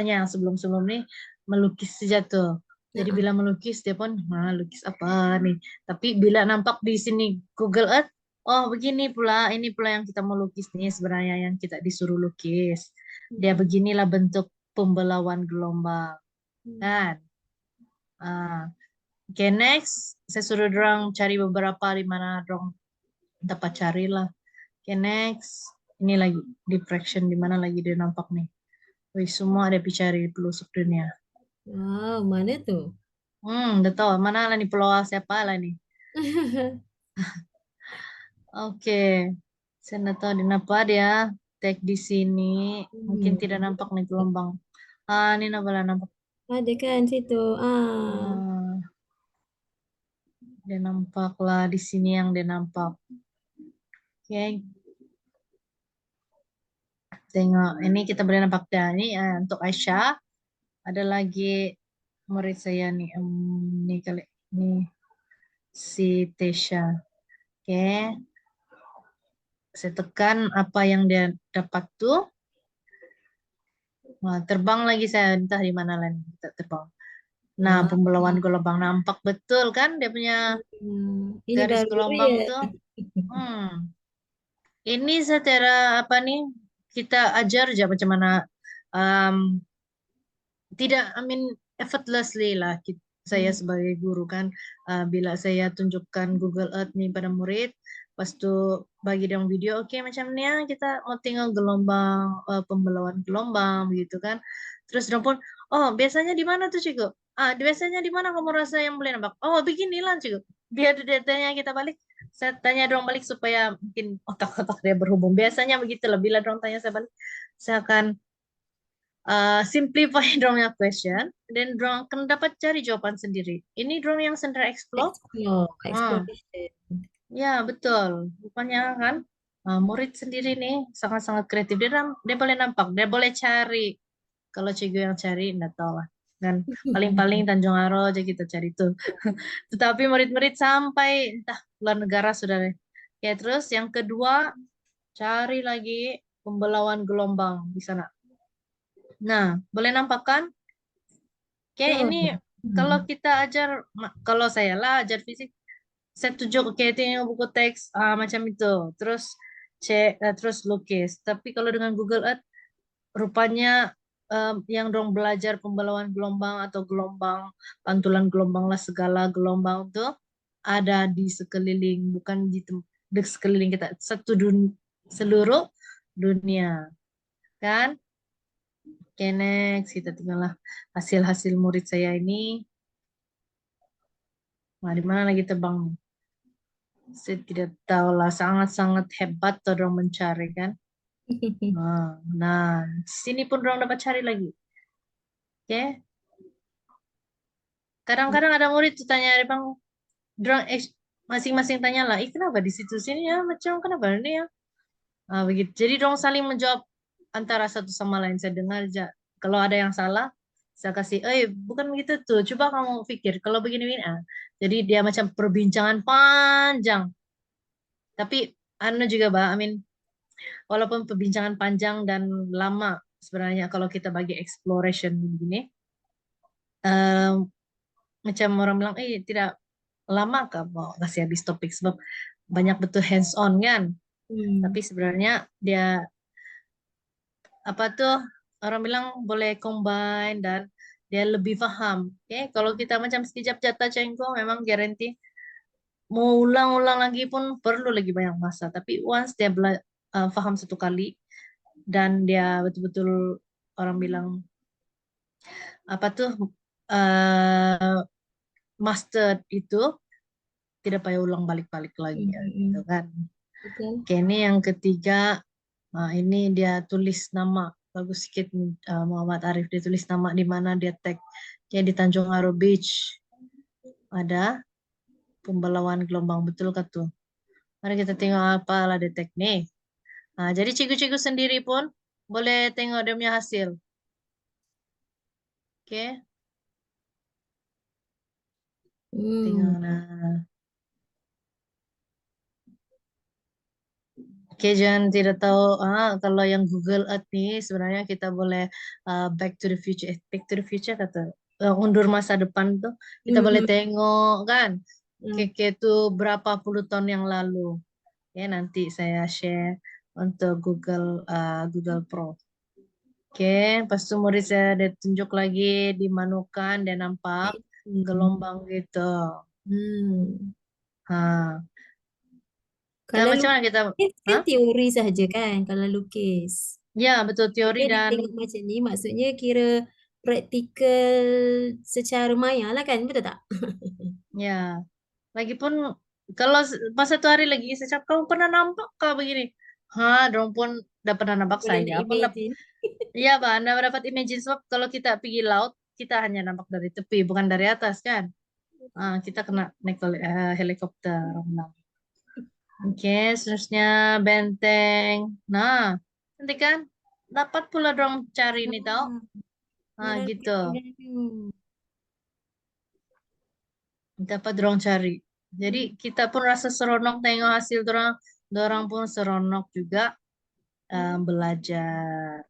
yang sebelum-sebelum nih melukis saja tuh. Jadi bila melukis dia pun lukis apa nih. Tapi bila nampak di sini Google Earth, oh begini pula, ini pula yang kita mau lukis nih sebenarnya yang kita disuruh lukis. Dia beginilah bentuk pembelauan gelombang. Kan? Oke, next. Saya suruh dorang cari beberapa di mana dorang dapat carilah. Oke, next. Ini lagi diffraction di mana lagi dia nampak nih. Wih, semua ada cari di pelusuk dunia. Wow, mana tu? Udah tahu mana lah nih pulau siapa lah nih. Oke. Saya nggak tahu di apa dia tag di sini. Mungkin tidak nampak nih gelombang. Ini nampak. Ada kan situ. Dia nampak lah di sini yang dia nampak. Oke. Tengok, ini kita boleh nampak dah. Ini untuk Aisyah. Ada lagi murid saya nih. Ini kali ini si Tesha. Oke. Saya tekan apa yang dia dapat tuh. Terbang lagi saya entah di mana lagi kita terbang. Pembelauan gelombang nampak betul kan dia punya Ini garis baru gelombang ya. tuh. Ini secara apa nih kita ajar aja macam mana tidak, effortlessly lah saya sebagai guru kan, bila saya tunjukkan Google Earth nih pada murid, pas tu bagi dia video, oke macam ni ya kita mau tinggal gelombang, pembelauan gelombang begitu kan, terus dia pun, oh biasanya di mana tuh cikgu? Biasanya di mana kamu rasa yang boleh nampak? Oh beginilah cikgu. Biar dia tanya kita balik, saya tanya dong balik supaya mungkin otak-otak dia berhubung. Biasanya begitulah bila dong tanya saya balik, saya akan simplify dorongnya question, dan dorong akan dapat cari jawaban sendiri. Ini dorong yang center explore. Explore, Ah, exploration. ya betul. Rupanya kan murid sendiri nih sangat-sangat kreatif. Dia boleh nampak, dia boleh cari. Kalau cikgu yang cari, enggak tahu lah. Dan paling-paling Tanjung Aro aja kita cari tuh. Tetapi murid-murid sampai entah luar negara sudah deh. Ya, terus yang kedua, cari lagi pembelauan gelombang di sana. Nah, boleh nampak kan? Oke, Oh. ini kalau kita ajar, kalau saya lah ajar fisik, saya tunjuk, oke, tengok buku teks macam itu. Terus terus lukis. Tapi kalau dengan Google Earth, rupanya yang dong belajar pembelauan gelombang atau gelombang, pantulan gelombang lah, segala gelombang tuh ada di sekeliling, bukan di sekeliling kita, seluruh dunia, kan? Oke, next kita tinggallah hasil-hasil murid saya ini. Nah, di mana lagi tebang? Saya tidak tahu lah, sangat-sangat hebat tuh dong mencari kan. Nah, sini pun dong dapat cari lagi. Oke. Kadang-kadang ada murid tuh tanya, Bang, dorang masing-masing tanya lah, kenapa di situ sini ya, macam kenapa ini ya? Begitu. Jadi dong saling menjawab antara satu sama lain. Saya dengar aja. Kalau ada yang salah, saya kasih, bukan begitu tuh. Coba kamu pikir, kalau begini-begini. Jadi dia macam perbincangan panjang. Tapi anu juga, Mbak, walaupun perbincangan panjang dan lama, sebenarnya kalau kita bagi exploration begini, macam orang bilang, tidak lama kah mau kasih habis topik, sebab banyak betul hands on kan. Tapi sebenarnya dia apa tuh, orang bilang boleh combine dan dia lebih paham. Oke, kalau kita macam sekejap jatah cengkong, memang garanti mau ulang-ulang lagi pun perlu lagi banyak masa. Tapi once dia paham satu kali dan dia betul-betul, orang bilang apa tuh, master itu, tidak payah ulang balik-balik lagi ya, gitu kan. Betul. Oke, ini yang ketiga. Ini dia tulis nama, bagus sikit, Muhammad Arif, dia tulis nama di mana dia tag. Oke, di Tanjung Aro Beach ada pembelauan gelombang, betul kah tuh? Mari kita tengok apa lah di tag nih. Jadi cikgu-cikgu sendiri pun boleh tengok dia punya hasil. Oke, tengok nah. Oke, jangan tidak tahu, kalau yang Google Earth nih sebenarnya kita boleh back to the future kata, undur masa depan tuh kita boleh tengok kan, kayak itu berapa puluh tahun yang lalu. Ya, nanti saya share untuk Google Pro. Oke, pas itu murid saya dia tunjuk lagi di Manukan, dia nampak gelombang gitu. Ya, Kalau macam mana kita? lukis kan teori saja kan, kalau lukis. Ya, betul, teori Jadi dan tengok macam ni maksudnya kira praktikal secara maya lah kan, betul tak? ya. Lagipun kalau pas satu hari lagi saya cakap, kamu pernah nampak kah begini? Dong pun udah pernah nampak Boleh nak saya. imagine. Iya, Pak, Anda dapat imagine, sebab kalau kita pergi laut, kita hanya nampak dari tepi, bukan dari atas kan? Kita kena naik helikopter. Oke, seterusnya benteng. Nah, nanti kan dapat pula dong cari ini tau. Gitu. Dapat dorong cari. Jadi kita pun rasa seronok tengok hasil dorang, dorang pun seronok juga belajar.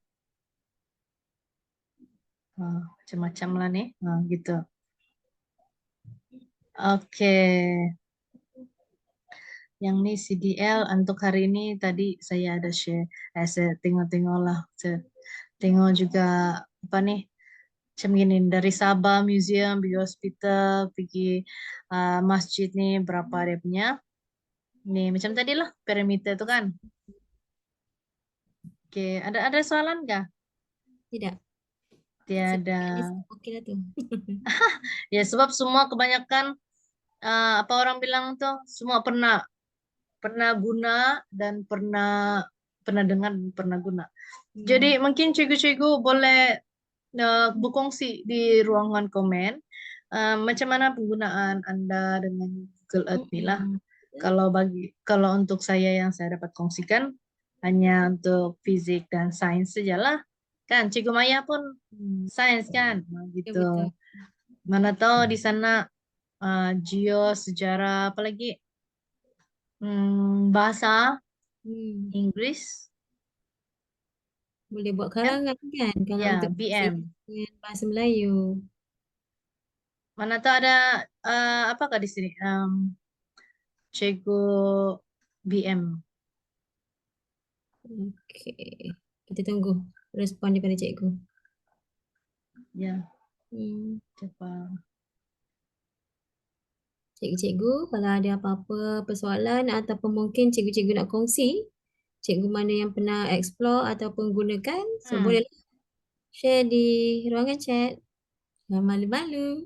Macam-macam lah nih, gitu. Oke. Yang nih CDL untuk hari ini tadi saya ada share, saya tengok-tengok lah, saya tengok juga apa nih, macam gini, dari Sabah Museum, pergi hospital, pergi masjid nih, berapa dia punya. Nih macam tadi lah, perimeter itu kan. Oke, ada soalan nggak? Tidak. Tiada. Okey lah tu. Ya, sebab semua kebanyakan apa orang bilang tuh, semua pernah guna dan pernah dengar dan pernah guna. Jadi mungkin cikgu-cikgu boleh berkongsi di ruangan komen macam mana penggunaan Anda dengan Google Earth ni lah. Mm-mm. Kalau untuk saya yang saya dapat kongsikan hanya untuk fisik dan sains sajalah. Kan Cikgu Maya pun sains kan, Ya, gitu. betul. Mana tahu di sana geo, sejarah, apalagi bahasa Hmm. Inggris, Boleh buat kan? karangan kan kalau Ya, untuk BM. dengan bahasa Melayu. Mana tahu ada apakah di sini? Cikgu BM. Okey. Kita tunggu respon daripada cikgu. Ya, Hmm. cepat. Cikgu-cikgu, kalau ada apa-apa persoalan ataupun mungkin cikgu-cikgu nak kongsi, cikgu mana yang pernah explore ataupun gunakan, so boleh share di ruangan chat. Jangan malu-malu.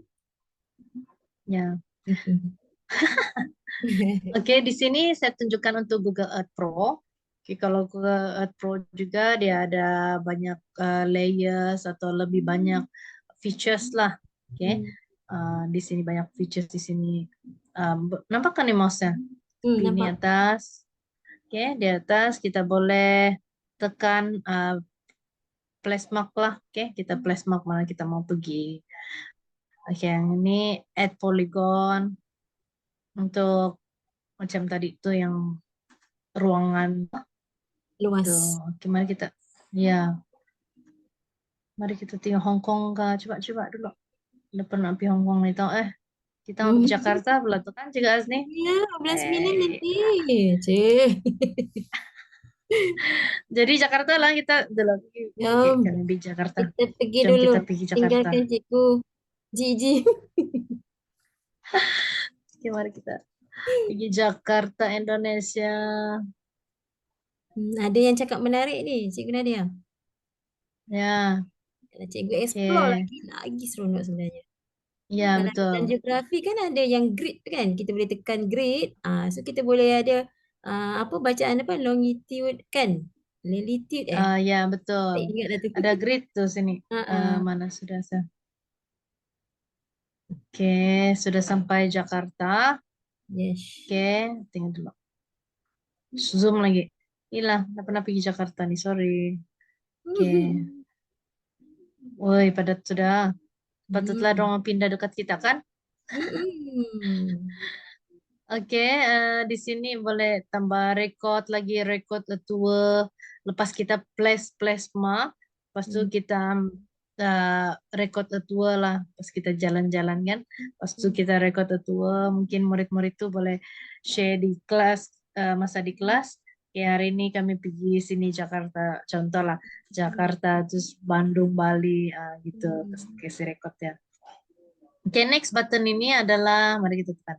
Ya. Oke, di sini saya tunjukkan untuk Google Earth Pro. Oke, kalau Google Earth Pro juga dia ada banyak layers atau lebih banyak features lah. Oke, di sini banyak features di sini. Nampak kan nih mouse-nya? Di ini Nampak. atas. Oke, di atas kita boleh tekan place mark lah. Oke, kita place mark mana kita mau pergi. Oke, yang ini add polygon untuk macam tadi tuh yang ruangan Luas. tuh. Oke, mari kita tengok Hong Kong kah. Coba dulu. Udah pernah pergi Hong Kong nih tau. Kita mau pergi Jakarta pula tuh kan Cik Azni. Ya, bulan 9 Eh, nanti. Cik. jadi Jakarta lah kita dulu. Oke, Jom, kami pergi Jakarta. kita pergi Jom dulu. kita pergi Jakarta. Tinggalkan cikgu. Gigi. Oke, mari kita pergi Jakarta, Indonesia. Ada yang cakap menarik ni, Cikgu Nadia. Ya, Kalau cikgu explore oke. lagi seronok sebenarnya. Ya, Kalau dalam betul. geografi kan ada yang grid tu kan, kita boleh tekan grid. So kita boleh ada apa bacaan apa longitude kan, latitude Ya, tak betul. ingat dah tu. Ada grid tuh sini. Ah, Mana sudah saya? Oke, sudah sampai Jakarta. yes. Oke, tinggal dulu. Zoom lagi. Inilah, nggak pernah pergi Jakarta nih, sorry. Oke. Woi, padat sudah. Patutlah dong pindah dekat kita kan? Hmm. Oke, di sini boleh tambah record tua. Lepas kita plasma, lepas itu kita record tua lah. Pas kita jalan-jalan kan, pas itu kita record tua. Mungkin murid-murid tuh boleh share di kelas, masa di kelas. Kayak hari ini kami pergi sini Jakarta, contoh lah Jakarta, terus Bandung, Bali, gitu. Terus kasih record ya. Oke, next button ini adalah, mari kita tekan.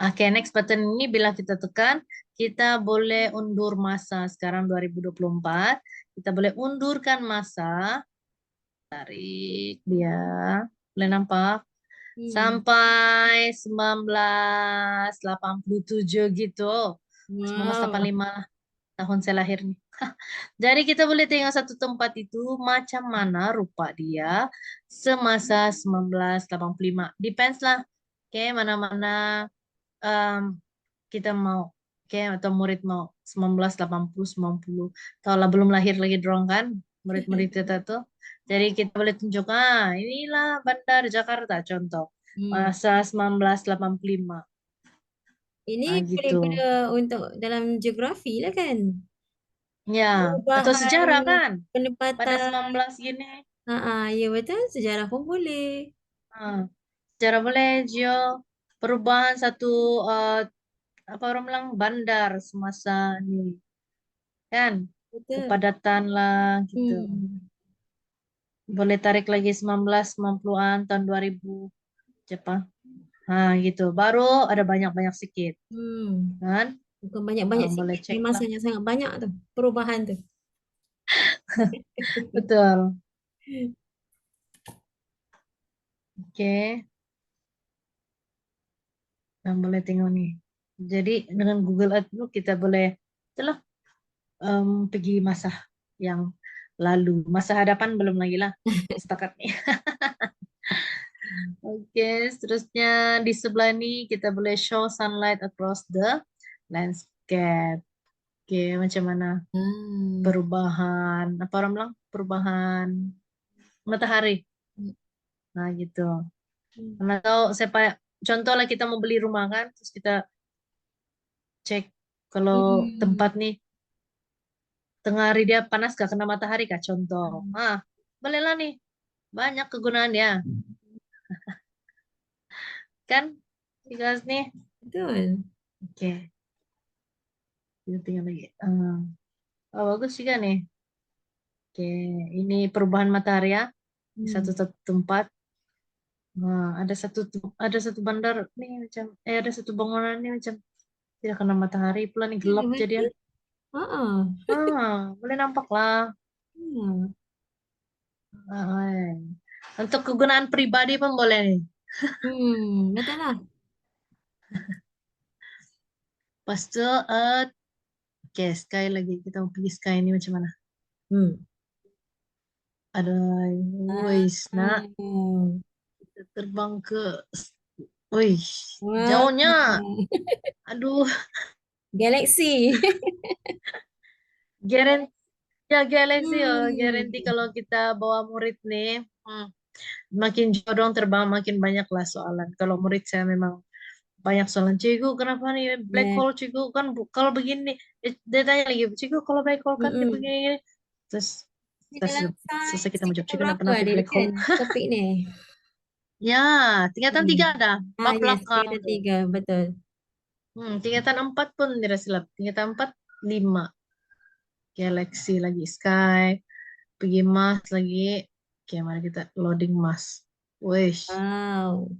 Oke, next button ini bila kita tekan, kita boleh undur masa. Sekarang 2024, kita boleh undurkan masa. Tarik dia, boleh nampak? Sampai 1987 gitu. Wow. 1985 lah, tahun saya lahir nih. Jadi kita boleh tengok satu tempat itu macam mana rupa dia semasa 1985. Depends lah. Oke, mana-mana kita mau, oke, atau murid mau 1980, 90. Kalau belum lahir lagi dorong kan, murid-murid kita tuh. Jadi kita boleh tunjuk, inilah Bandar Jakarta contoh. Masa 1985. Ini boleh Gitu. guna untuk dalam geografi lah kan. Ya, atau Perubahan sejarah kan? Pada penempatan. 19 gini. Ya betul, sejarah pun boleh. ah, Sejarah boleh, Gio. Perubahan satu, apa orang bilang, bandar semasa ini. Kan? Betul. Kepadatan lah, gitu. Hmm. Boleh tarik lagi 1990-an, tahun 2000. Jepang. Gitu. Baru ada banyak-banyak sikit. Kan? Bukan banyak-banyak Boleh sikit, cek memang lah. sangat-sangat banyak tu perubahan tu. Betul. Oke. Nah, boleh tengok nih. Jadi dengan Google Earth itu kita boleh itulah pergi masa yang lalu. Masa hadapan belum lagi lah setakat nih. Oke, seterusnya di sebelah ini kita boleh show sunlight across the landscape. Oke, macam mana Hmm. perubahan, apa orang bilang? Perubahan matahari. Nah, gitu. Atau contoh lah kita mau beli rumah kan, terus kita cek kalau Hmm. tempat nih tengah hari dia panas gak kena matahari kah contoh. Bolehlah nih. Banyak kegunaannya. Kan? Guys nih. Betul. Oke. Kita tinggal lagi. Bagus juga nih. Oke. Ini perubahan matahari ya. Di Hmm. satu tempat. Nah, ada satu bandar nih macam ada satu bangunan nih macam tidak kena matahari pula nih Ya, gelap jadian. betul. Ah. Boleh nampak lah. Hmm. Ah, Untuk kegunaan pribadi pun boleh nih. Betul lah. Pas itu, oke, sky lagi. Kita mau pergi sky ini macam mana? Hmm. Ada, Ah. wis, nak. Kita terbang ke, wih, Wah. jauhnya. Aduh, Galaxy. guarantee, ya galaxy ya. Guarantee Hmm. kalau kita bawa murid nih, makin jauh dong terbang, makin banyak lah soalan. Kalau murid saya memang banyak soalan. Cikgu, kenapa nih black Ya. hole? Cikgu kan kalau begini, dia tanya lagi, cikgu kalau black hole kan dia Mm-mm. begini. Terus Di kita dalam selesai sains kita menjawab, tingkatan cikgu berapa kenapa ada black kan hole? topik ni? Ya, tingkatan Hmm. 3 ada, bab Yes, belakang tingkatan tuh. 3, betul. Tingkatan 4 pun tidak silap. Tingkatan 4, 5. Galaxy lagi, sky, pergi Mars lagi. Oke, mari kita loading Mars. Wih, Wow.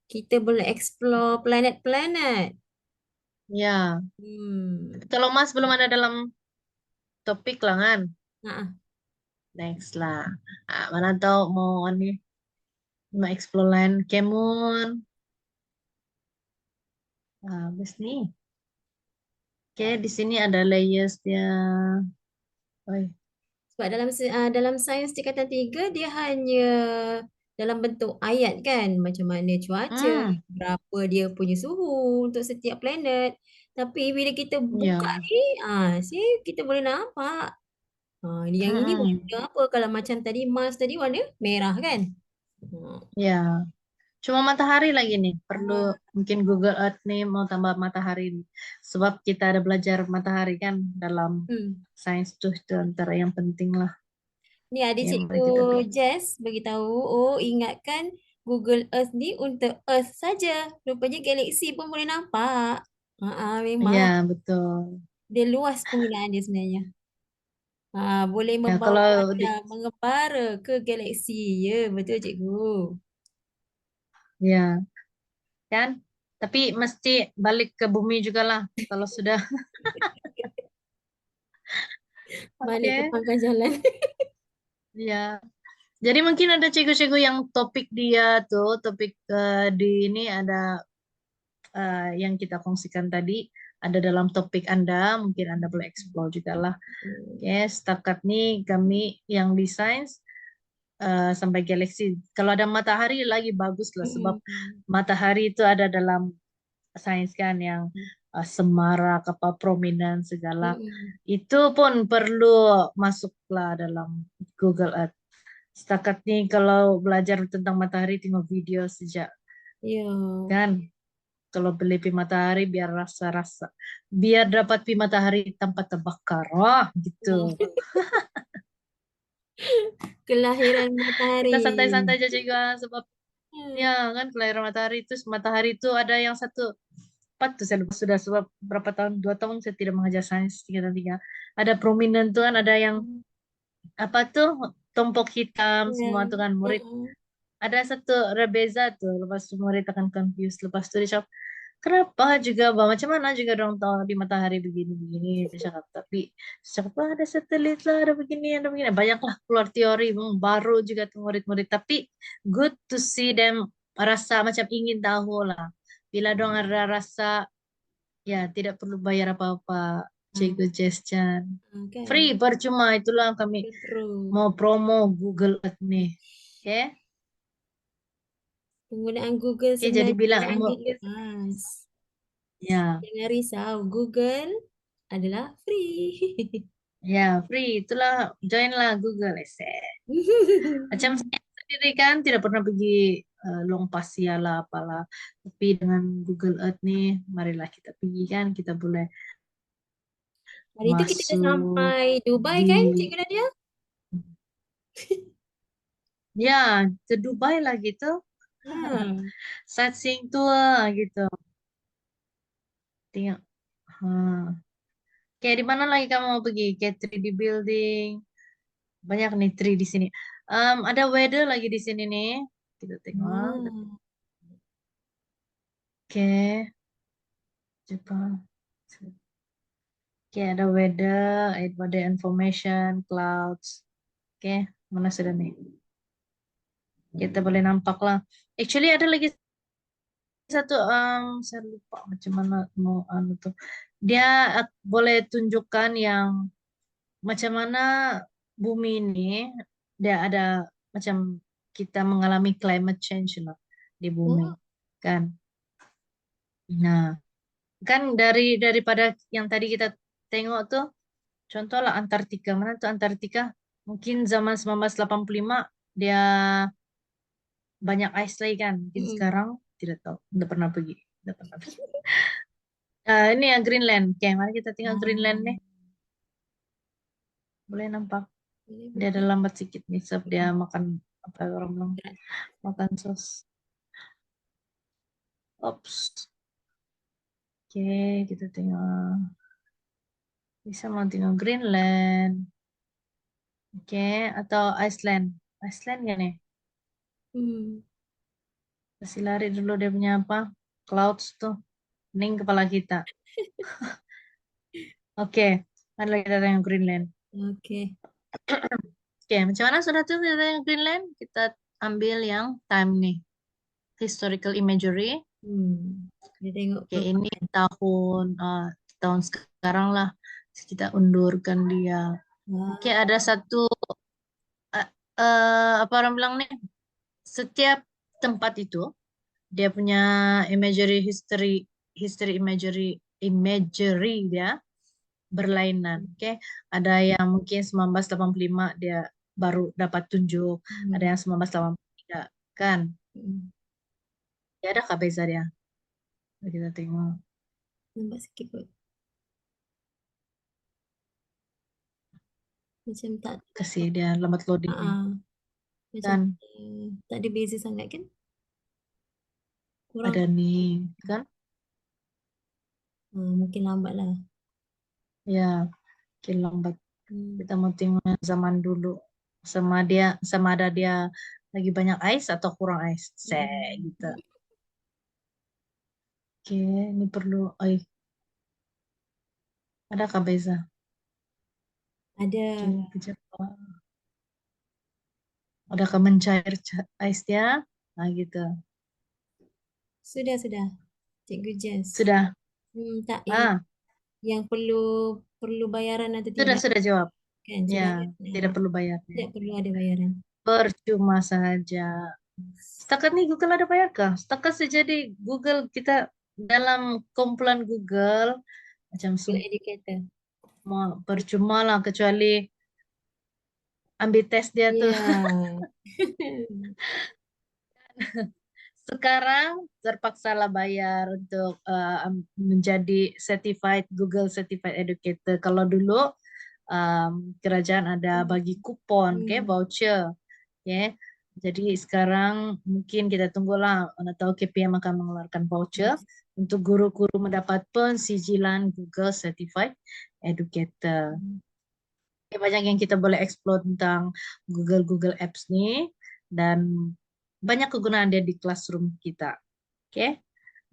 Kita boleh explore planet-planet. ya. Hmm. Kalau Mars belum ada dalam topik lah kan. Ah. Next lah. Mana tahu mau nih, mau explore land Kemun. Habis nih. Oke, di sini ada layers dia. Wih, Sebab dalam sains tingkatan 3 dia hanya dalam bentuk ayat kan, macam mana cuaca, hmm, berapa dia punya suhu untuk setiap planet. Tapi bila kita buka ya. ni, kita boleh nampak. Yang ini Hmm, warna apa? Kalau macam tadi Mars tadi warna merah kan? ya. Cuma matahari lagi nih. Perlu Ah, mungkin Google Earth nih mau tambah matahari nih. Sebab kita ada belajar matahari kan dalam hmm. sains tuh itu antara yang penting lah. Ni ada Ya, cikgu mari kita lihat. Jess beritahu, oh ingatkan Google Earth ni untuk Earth saja. Rupanya galaksi pun boleh nampak. Memang Ya, betul. dia luas penggunaan dia sebenarnya. Boleh Ya, membawa kalau anda mengembara ke galaksi. Ya, betul cikgu. ya kan, tapi mesti balik ke bumi juga lah kalau sudah. Balik ke Oke, pangkal jalan. ya. Jadi mungkin ada cikgu-cikgu yang topik dia tuh, topik di ini ada yang kita kongsikan tadi, ada dalam topik Anda, mungkin Anda boleh explore juga lah. Oke, setakat nih kami yang di sains sampai galaksi. Kalau ada matahari lagi bagus lah, sebab matahari itu ada dalam sains kan yang semarak, apa prominent segala. Itu pun perlu masuklah dalam Google Earth. Setakat nih kalau belajar tentang matahari tengok video sejak Ya, kan. Kalau beli pi matahari biar rasa-rasa. Biar dapat pi matahari tanpa terbakar. Wah, gitu. kelahiran matahari. Kita santai-santai aja juga sebab Hmm. ya kan kelahiran matahari itu ada yang satu. Empat tuh saya lupa sudah sebab berapa tahun, 2 tahun saya tidak mengajar sains tingkatan 3. Ada prominent tuh kan, ada yang apa tuh tompok hitam Ya. semua tuh kan murid. Ada satu rebeza tuh, lepas itu murid akan confused. Lepas itu dia cakap, kenapa juga, Bang? Macam mana juga dong tahu di matahari begini-begini. Dia cakap, tapi dia cakap, "Wah, ada satelit lah, ada begini. Banyaklah keluar teori, baru juga tuh murid-murid. Tapi good to see them rasa macam ingin tahu lah. Bila dong ada rasa, ya tidak perlu bayar apa-apa. Cikgu Jess Chan. Kan? Free, percuma. Itulah kami Pro. mau promo Google Earth nih. Oke. Penggunaan Google Oke, jadi bilang sebenarnya bebas. ya, Jangan risau, Google adalah free. ya free. Itulah joinlah Google. Macam saya sendiri kan tidak pernah pergi Long Pasir lah apalah. Tapi dengan Google Earth nih, marilah kita pergi kan. Kita boleh Hari itu kita dah masuk sampai Dubai di kan, Cikgu Nadia? ya ke Dubai lah gitu. Hmm. Sightseeing tour gitu. Tengok. Kayak di mana lagi kamu mau pergi? Kayak 3D building. Banyak nih 3 di sini. Ada weather lagi di sini nih. Kita tengok. Hmm. Oke, Jepang. Oke, ada weather information, clouds. Oke, mana sudah nih? Kita boleh nampak lah. Actually ada lagi satu, saya lupa macam mana mau anu tuh. Dia boleh tunjukkan yang macam mana bumi ini dia ada macam kita mengalami climate change lah di bumi Oh, kan. Nah, kan daripada yang tadi kita tengok tuh contohlah Antartika. Mana tuh Antartika? Mungkin zaman 1985 dia banyak ice lagi kan. Mungkin mm-mm. sekarang tidak tahu. Udah pernah pergi. Udah pernah pergi. Ini ya Greenland. Oke, mari kita tengok Greenland nih. Boleh nampak. Dia ada lambat sedikit nih sebab dia makan apa orang bilang makan sos. Ops. Oke, kita tengok. Bisa mau tengok Greenland. Oke, atau Iceland. Iceland ya nih? Hmm. Kasih lari dulu dia punya apa? Clouds tuh. Pening kepala kita. Oke, mari kita tengok Greenland. Oke. Oke, macam mana sudah tuh kita tengok Greenland? Kita ambil yang time nih. Historical imagery. Kita tengok Oke, ini tahun sekarang lah. Kita undurkan dia. Oke, ada satu apa orang bilang nih? Setiap tempat itu dia punya history imagery dia berlainan. Oke, ada yang mungkin 1985 dia baru dapat tunjuk, ada yang 1983 kan. Ya ada kah beza dia? Mari kita tengok. Nampak sikit kot. Macam tak Kasih dia lambat loading nih. macam Dan tak ada beza sangat kan? Kurang. ada nih kan? Mungkin lambat lah. Ya, mungkin lambat. Hmm. Kita mau tengok zaman dulu sama ada dia lagi banyak ice atau kurang ice. Gitu. Oke, ini perlu adakah beza? Ada. Oke, kejap. Adakah mencair ice dia? Nah, gitu. Sudah. Cikgu Jess. Sudah. Tak Ah, yang perlu bayaran atau tidak sudah jawab. kan? Ya, Sudah. tidak perlu bayar. Tidak perlu ada bayaran. Percuma saja. Setakat nih Google ada bayar kah? Setakat saja di Google kita dalam kumpulan Google macam Google Educator. semua percuma lah kecuali ambil tes dia tuh. Ya. Sekarang terpaksalah bayar untuk menjadi Google Certified Educator. Kalau dulu kerajaan ada bagi kupon, voucher, Jadi sekarang mungkin kita tunggulah, mana tahu KPM akan mengeluarkan voucher untuk guru-guru mendapat pensijilan Google Certified Educator. Banyak yang kita boleh explore tentang Google Apps nih dan banyak kegunaan dia di classroom kita. Oke.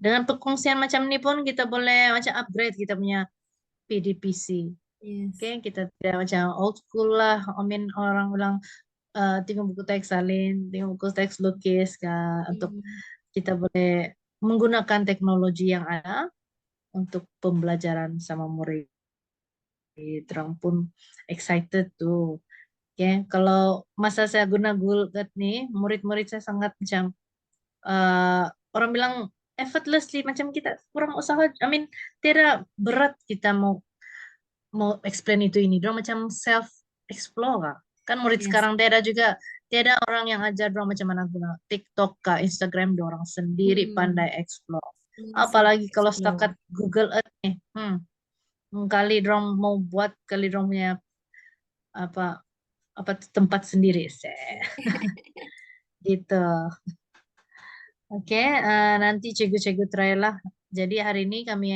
Dengan perkongsian macam ini pun kita boleh macam upgrade kita punya PDPC. Yes. Oke, kita tidak macam old school lah. Orang bilang tengok buku teks salin, tengok buku teks lukis untuk kita boleh menggunakan teknologi yang ada untuk pembelajaran sama murid. Terang pun excited tuh. Oke, kalau masa saya guna Google Earth nih, murid-murid saya sangat macam eh, orang bilang effortlessly, macam kita kurang usaha. I mean, tidak berat kita mau mau explain itu ini. Dorang macam self explore kah? Kan murid Yes. sekarang tiada orang yang ajar dorang macam mana guna TikTok kah, Instagram, dorang sendiri pandai explore. Apalagi kalau Explore. setakat Google Earth nih. Kali dorang mau buat, kali dorang punya apa apa tempat sendiri gitu. Oke, nanti cikgu-cikgu try lah. Jadi hari ini kami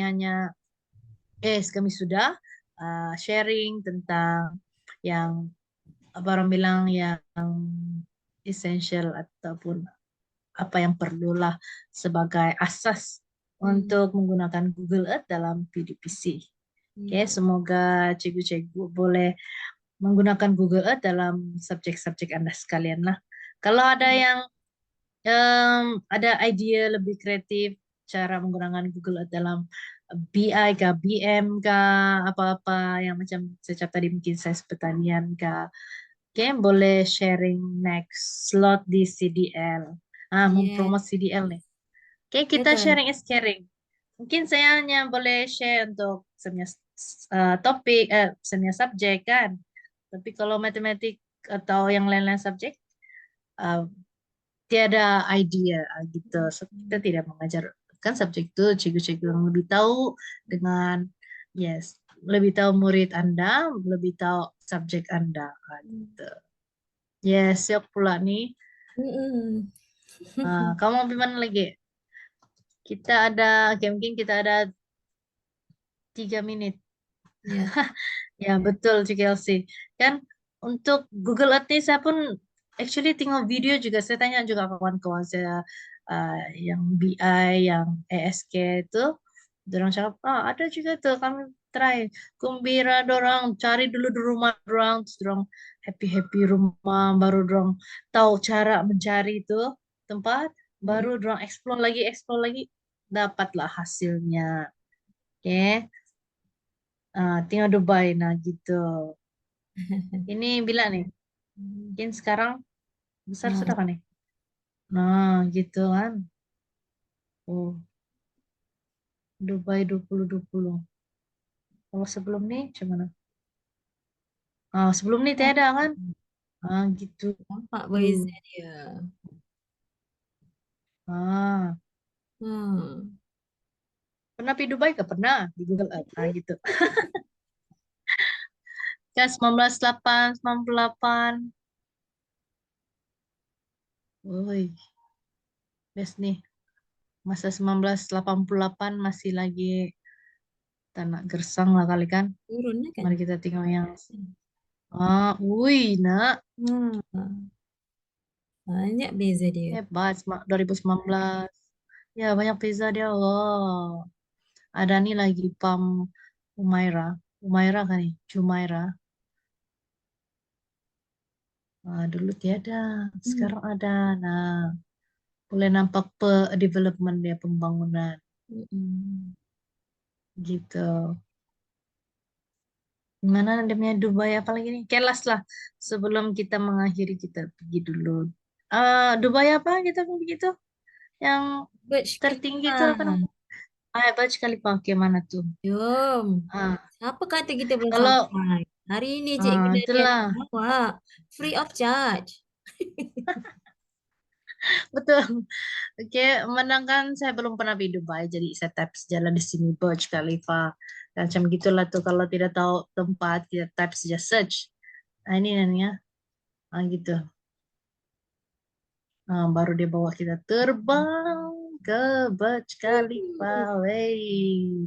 sudah sharing tentang yang apa orang bilang yang essential ataupun apa yang perlulah sebagai asas untuk menggunakan Google Earth dalam PDPC. Oke, semoga cikgu-cikgu boleh menggunakan Google Earth dalam subjek-subjek Anda sekalian lah. Kalau ada yang ada ide lebih kreatif cara menggunakan Google Earth dalam BI kah, BM kah, apa-apa yang macam saya cakap tadi mungkin saya pertanian kah. Oke, boleh sharing next slot di CDL. Yes. Mempromos CDL nih. Oke, kita Betul. sharing is caring. Mungkin saya hanya boleh share untuk semua topik, semua subjek kan. Tapi kalau matematik atau yang lain-lain subjek, uh, tiada idea gitu. So, kita tidak mengajarkan subjek itu cikgu-cikgu yang lebih tahu dengan lebih tahu murid Anda, lebih tahu subjek Anda gitu. Yes, siap pula nih. Mm-mm. Kamu mau gimana lagi? Kita ada, mungkin kita ada 3 menit. Ya. Ya, betul Cik Elsie. Kan untuk Google Earth ini saya pun actually tengok video juga. Saya tanya juga kawan-kawan saya yang BI, yang ESK itu. Dorang cakap, ada juga tuh kami try. Kumbira dorang cari dulu di rumah dorang. Terus dorang happy-happy rumah. Baru dorang tahu cara mencari itu tempat. Baru dorang explore lagi. Dapatlah hasilnya. Oke. Tinggal Dubai, nah gitu. Ini bila nih? Mungkin sekarang besar Nah, sudah kan nih? Nah, gitu kan. Oh, Dubai 2020. Kalau sebelum nih gimana? Sebelum nih tiada kan? Gitu. nampak beza dia. Ah, Hmm. pernah pergi Dubai ke? Pernah di Google Earth. Gitu. Kan 1998. Woi, best nih. Masa 1988 masih lagi tanah gersang lah kali kan. Turunnya kan? Mari kita tengok yang nak. Hmm. Banyak beza dia. Hebat, 2019. Ya, banyak pizza dia. Oh, ada nih lagi Pam Umaira. Umaira kan nih? Jumaira. Dulu tiada. Sekarang ada. Nah, boleh nampak development dia, pembangunan. Mm-mm. Gitu. Gimana dia punya Dubai apa lagi nih? Kelas lah. Sebelum kita mengakhiri, kita pergi dulu. Dubai apa kita pergi begitu? Yang Burj tertinggi itu apa Khalifa. namanya? Burj Khalifa. Oke, mana tuh? Jom. Ah, Siapa kata kita belum kalau sampai? Hari ini Cikgu Nadia nak itulah. bawa. Free of charge. Betul. Oke, menangkan saya belum pernah di Dubai, jadi saya tap sejalan di sini Burj Khalifa. Dan macam gitulah tuh kalau tidak tahu tempat kita tap saja search. Ini namanya, gitu. Baru dia bawa kita terbang ke Burj Khalifa. Wey.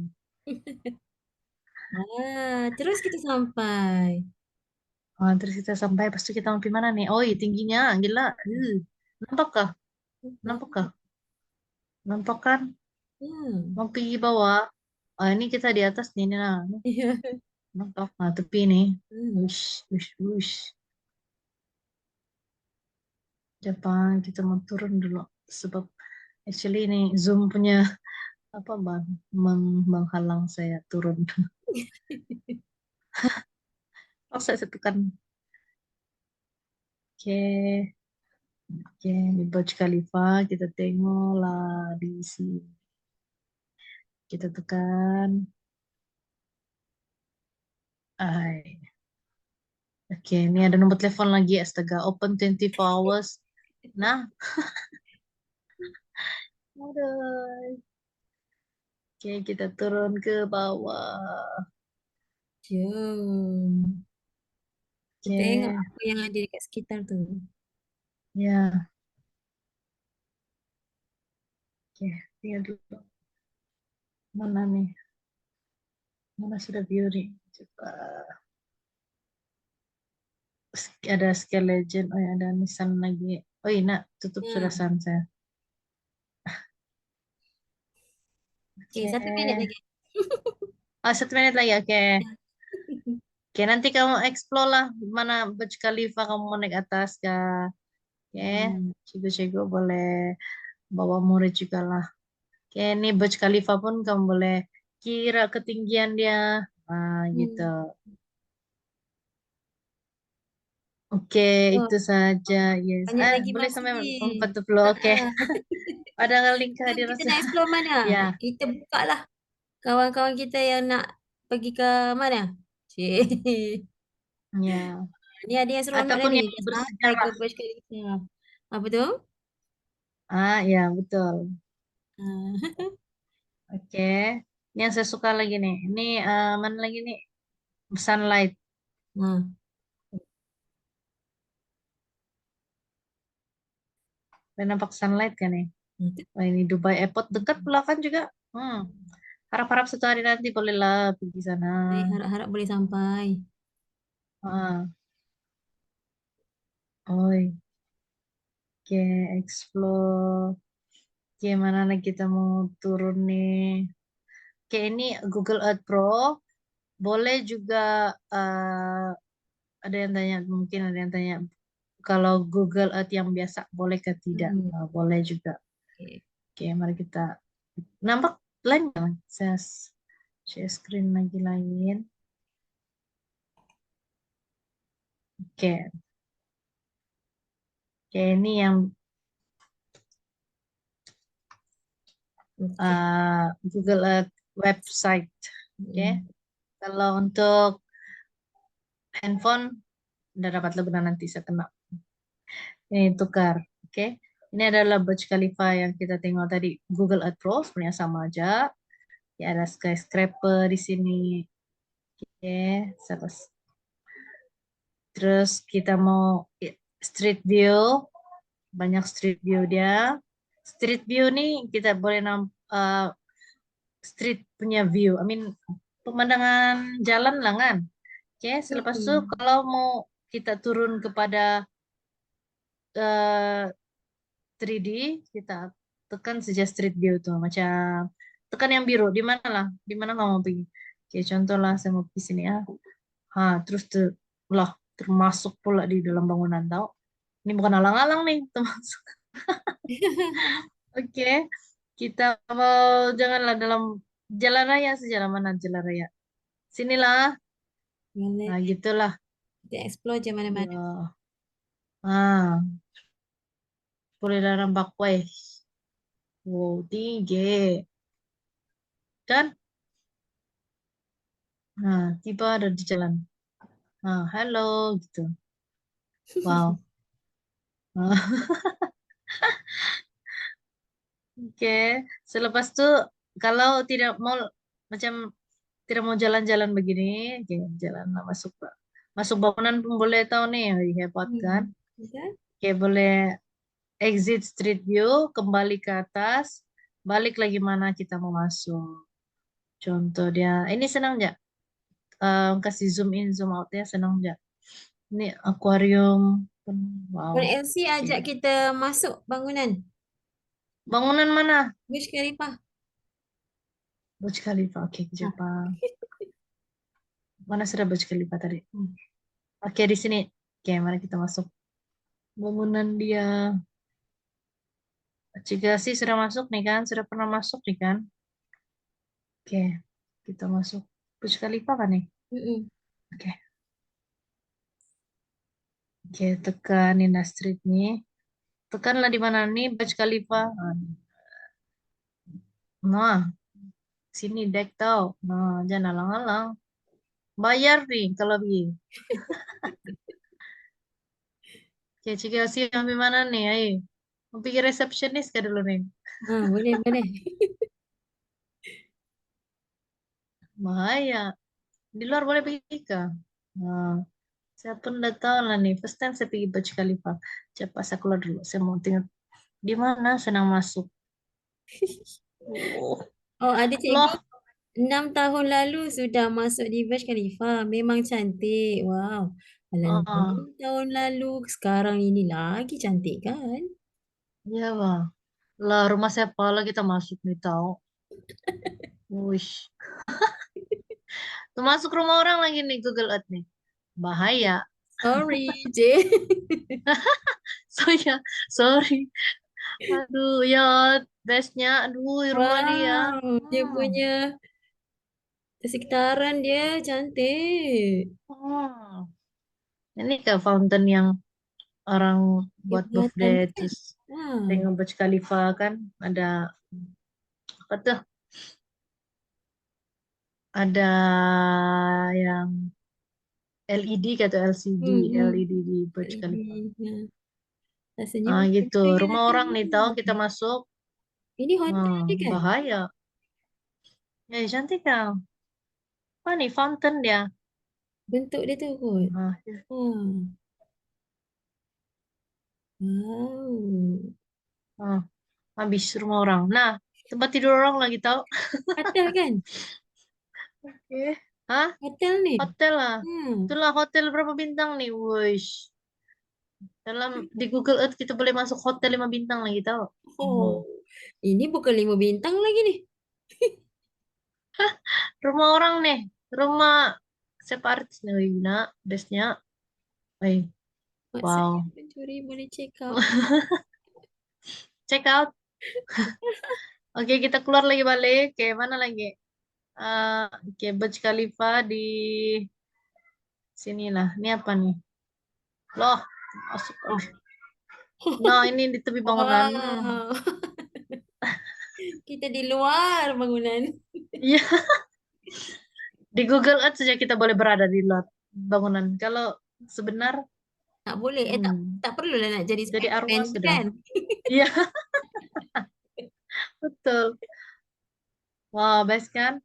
Terus kita sampai. Terus kita sampai, pasti kita mau mana nih? Oh, iya tingginya, gila. Nampak kah? Nampak kah? Nampak kan? Hmm. Mau pergi bawah. Ini kita di atas nih, nah. Nampak, tepi nih. Hmm. Wush, wush, wush. Jepang, kita mau turun dulu. Sebab actually ini Zoom punya apa bang menghalang saya turun. Paksa saya tekan. Oke. Oke, di Burj Khalifa kita tengok lah di sini. Kita tekan. Ay. Oke, ini ada nomor telepon lagi. Astaga, open 24 hours. Nah, aduh. Oke, kita turun ke bawah. Jom. Kita Oke, tengok apa yang ada dekat sekitar tu. ya. Oke, lihat dulu. Mana nih? Mana sudah view nih? Coba. Ada Sky Legend. Oh ya, ada Nissan lagi. Oh iya, nak, tutup sudah Ya. sunset. Okay, 1 minit Oke. lagi. Oh, 1 menit lagi. Oke. Ya. Oke, nanti kamu explore lah mana Burj Khalifa kamu mau naik atas kah? Oke, Hmm. Cigo-cigo boleh bawa murid juga lah. Oke, ini Burj Khalifa pun kamu boleh kira ketinggian dia. Nah, gitu. Hmm. Oke, Oh, itu saja. Yes. banyak lagi Boleh masa sampai ni. 40. Oke. Ah. Padahal link Jom hadir kita rasa. nak explore mana? Ya, Kita buka lah kawan-kawan kita yang nak pergi ke mana? Cik. ya. Ni ada yang seronok dah Ataupun ni. yang Dah sampai ke bersejarah. Burj Khalifa. Apa tu? Ya, betul. Ah. Oke. Ini yang saya suka lagi nih. Ini mana lagi nih? Sunlight. Ah. Udah nampak sunlight kan nih? Itu. Wah, ini Dubai Airport dekat pula kan juga. Hmm. Harap-harap suatu hari nanti bolehlah pergi sana. Saya harap-harap boleh sampai. Ah, oi, oke, explore. Oke, mana lagi kita mau turun nih? Oke, ini Google Earth Pro. Boleh juga ada yang tanya, mungkin ada yang tanya, kalau Google Earth yang biasa boleh ke tidak? Hmm. Boleh juga. Okay. Oke, mari kita nampak lain kan? Saya share screen lagi lain. Oke, oke ini yang Okay. Google Earth website. Oke, Hmm. kalau untuk handphone udah dapat guna nanti saya kena ini tukar. Oke, ini adalah Burj Khalifa yang kita tengok tadi Google Earth Pro sebenarnya sama aja. Ya ada skyscraper di sini. Oke, terus kita mau street view, banyak street view dia. Street view nih kita boleh street punya view. I mean pemandangan jalan lah kan. Oke, selepas itu Hmm. kalau mau kita turun kepada 3D, kita tekan saja street view tuh, macam tekan yang biru, di mana lah, di mana kamu mau pergi. Oke, contoh lah saya mau pergi sini ya. Terus tuh, lah, termasuk pula di dalam bangunan tau. Ini bukan alang-alang nih, termasuk. Oke, kita mau janganlah dalam jalan raya sejalan mana jalan raya. Sinilah, Boleh. gitulah. Kita explore je mana-mana. Ya. Ah, boleh dah nampak, weh. Wow, tinggi. Dan, tiba ada di jalan. Halo, gitu. Wow. Ah, Oke, selepas itu kalau tidak mau macam tidak mau jalan-jalan begini, oke, jalan lah masuk Pak. Masuk bangunan pun boleh tahu nih, wih, hebat kan? Hmm. Betul? Oke, boleh exit street view, kembali ke atas, balik lagi mana kita mau masuk. Contoh dia, ini senang nggak? Kasih zoom in, zoom out ya, senang nggak? Ini akuarium, wow. Puan Elsie Oke. ajak kita masuk bangunan. Bangunan mana? Burj Khalifa. Burj Khalifa, oke, ke Ah. Jepang. Mana sudah Burj Khalifa tadi? Hmm. Oke, di sini. Oke, mari kita masuk. Bangunan dia. Jika sih sudah masuk nih kan, sudah pernah masuk nih kan. Oke, kita masuk. Burj Khalifa kan nih? Mm-mm. Oke, oke, tekanin Astrid nih. Tekanlah di mana nih, Burj Khalifa. Nah, sini dek tau. Nah, jangan alang-alang. Bayar nih kalau begini. Oke, Cik Elsie sampai mana nih? Ayo. Mau pikir resepsionis kan dulu nih. Boleh, boleh. Bahaya. Di luar boleh pergi kah? Nah, saya pun udah tahu lah nih. First time saya pergi Burj Khalifa. Cepat saya keluar dulu. Saya mau tengok di mana senang masuk. Oh, Oh, ada cikgu loh. 6 tahun lalu sudah masuk di Burj Khalifa. Memang cantik. Wow. Kalau 6 Ah, tahun lalu, sekarang ini lagi cantik kan? iya bang. Lah rumah siapa lah kita masuk nih tahu. Wush. Tuh masuk rumah orang lagi nih Google Earth nih. Bahaya. Sorry, J. So ya, sorry. Aduh, ya bestnya. Aduh, rumah dia. Wow, dia Hmm. punya sekitaran dia cantik. Hmm. Ini ke fountain yang orang Dia buat buatan birthday kan? terus Wow. tengok Burj Khalifa kan ada apa tuh? Ada yang LED kata LCD, Hmm, LED di Burj Khalifa. ya. Rasanya Ah macam gitu. pengen nak Rumah orang nih tahu tengok. kita masuk, Ini hotel dia kan? bahaya. Ya cantik kan? Apa nih fountain dia? Bentuk dia tu kot. Ah, ya. Hmm. Wow. Ah, habis rumah orang. Nah, tempat tidur orang lagi tahu. Hotel kan? Eh, hah? Hotel ni. Hotel lah. Hmm. Itulah hotel berapa bintang nih, wush. Dalam di Google Earth kita boleh masuk hotel 5 bintang lagi tahu. Oh, ini bukan 5 bintang lagi nih. Rumah orang nih, rumah siapa artis nih Wina, bestnya. Eh, wow. Maksudnya pencuri boleh check out. Check out. Oke, kita keluar lagi balik. Oke, mana lagi? Oke, Burj Khalifa di sinilah. Ini apa nih? Loh, masuk. Nah, ini di tepi bangunan. Wow. Kita di luar bangunan. Iya, di Google Earth saja kita boleh berada di luar bangunan. Kalau sebenar, Tak boleh. Tak, hmm, tak perlulah nak jadi jadi arwah Spiderman sudah. kan? Iya, betul. Wah, best kan?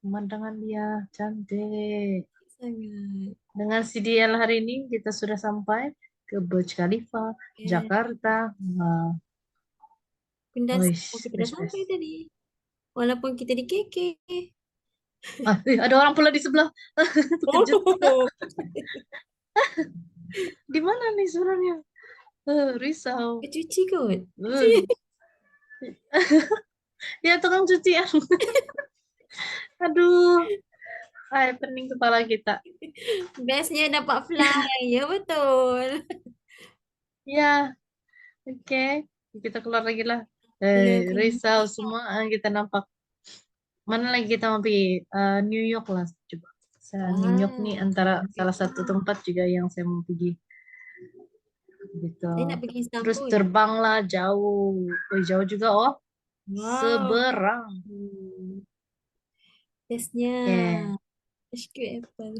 Pemandangan dia cantik. Sangat. Dengan CDL hari ini kita sudah sampai ke Burj Khalifa, Ya. Jakarta. Nah, Benda oh, wis, kita dah best sampai best. tadi. Walaupun kita di KK. Ada orang pula di sebelah. Terkejut. Oh, Di mana nih sebenarnya? Risau. cuci kot. Eh, ya tukang cucian. Aduh, pening kepala kita. Bestnya dapat fly. Ya betul. Ya, oke. Kita keluar lagi lah. Ya kan. Risau semua kita nampak. Mana lagi kita mau pergi? New York lah. Coba. New York nih Wah. antara salah satu tempat juga yang saya mau pergi. Gitu. Saya nak pergi Terus Istanbul. terbanglah jauh. Oh, jauh juga oh. Wow. Seberang. Bestnya. Oke. HQ Apple.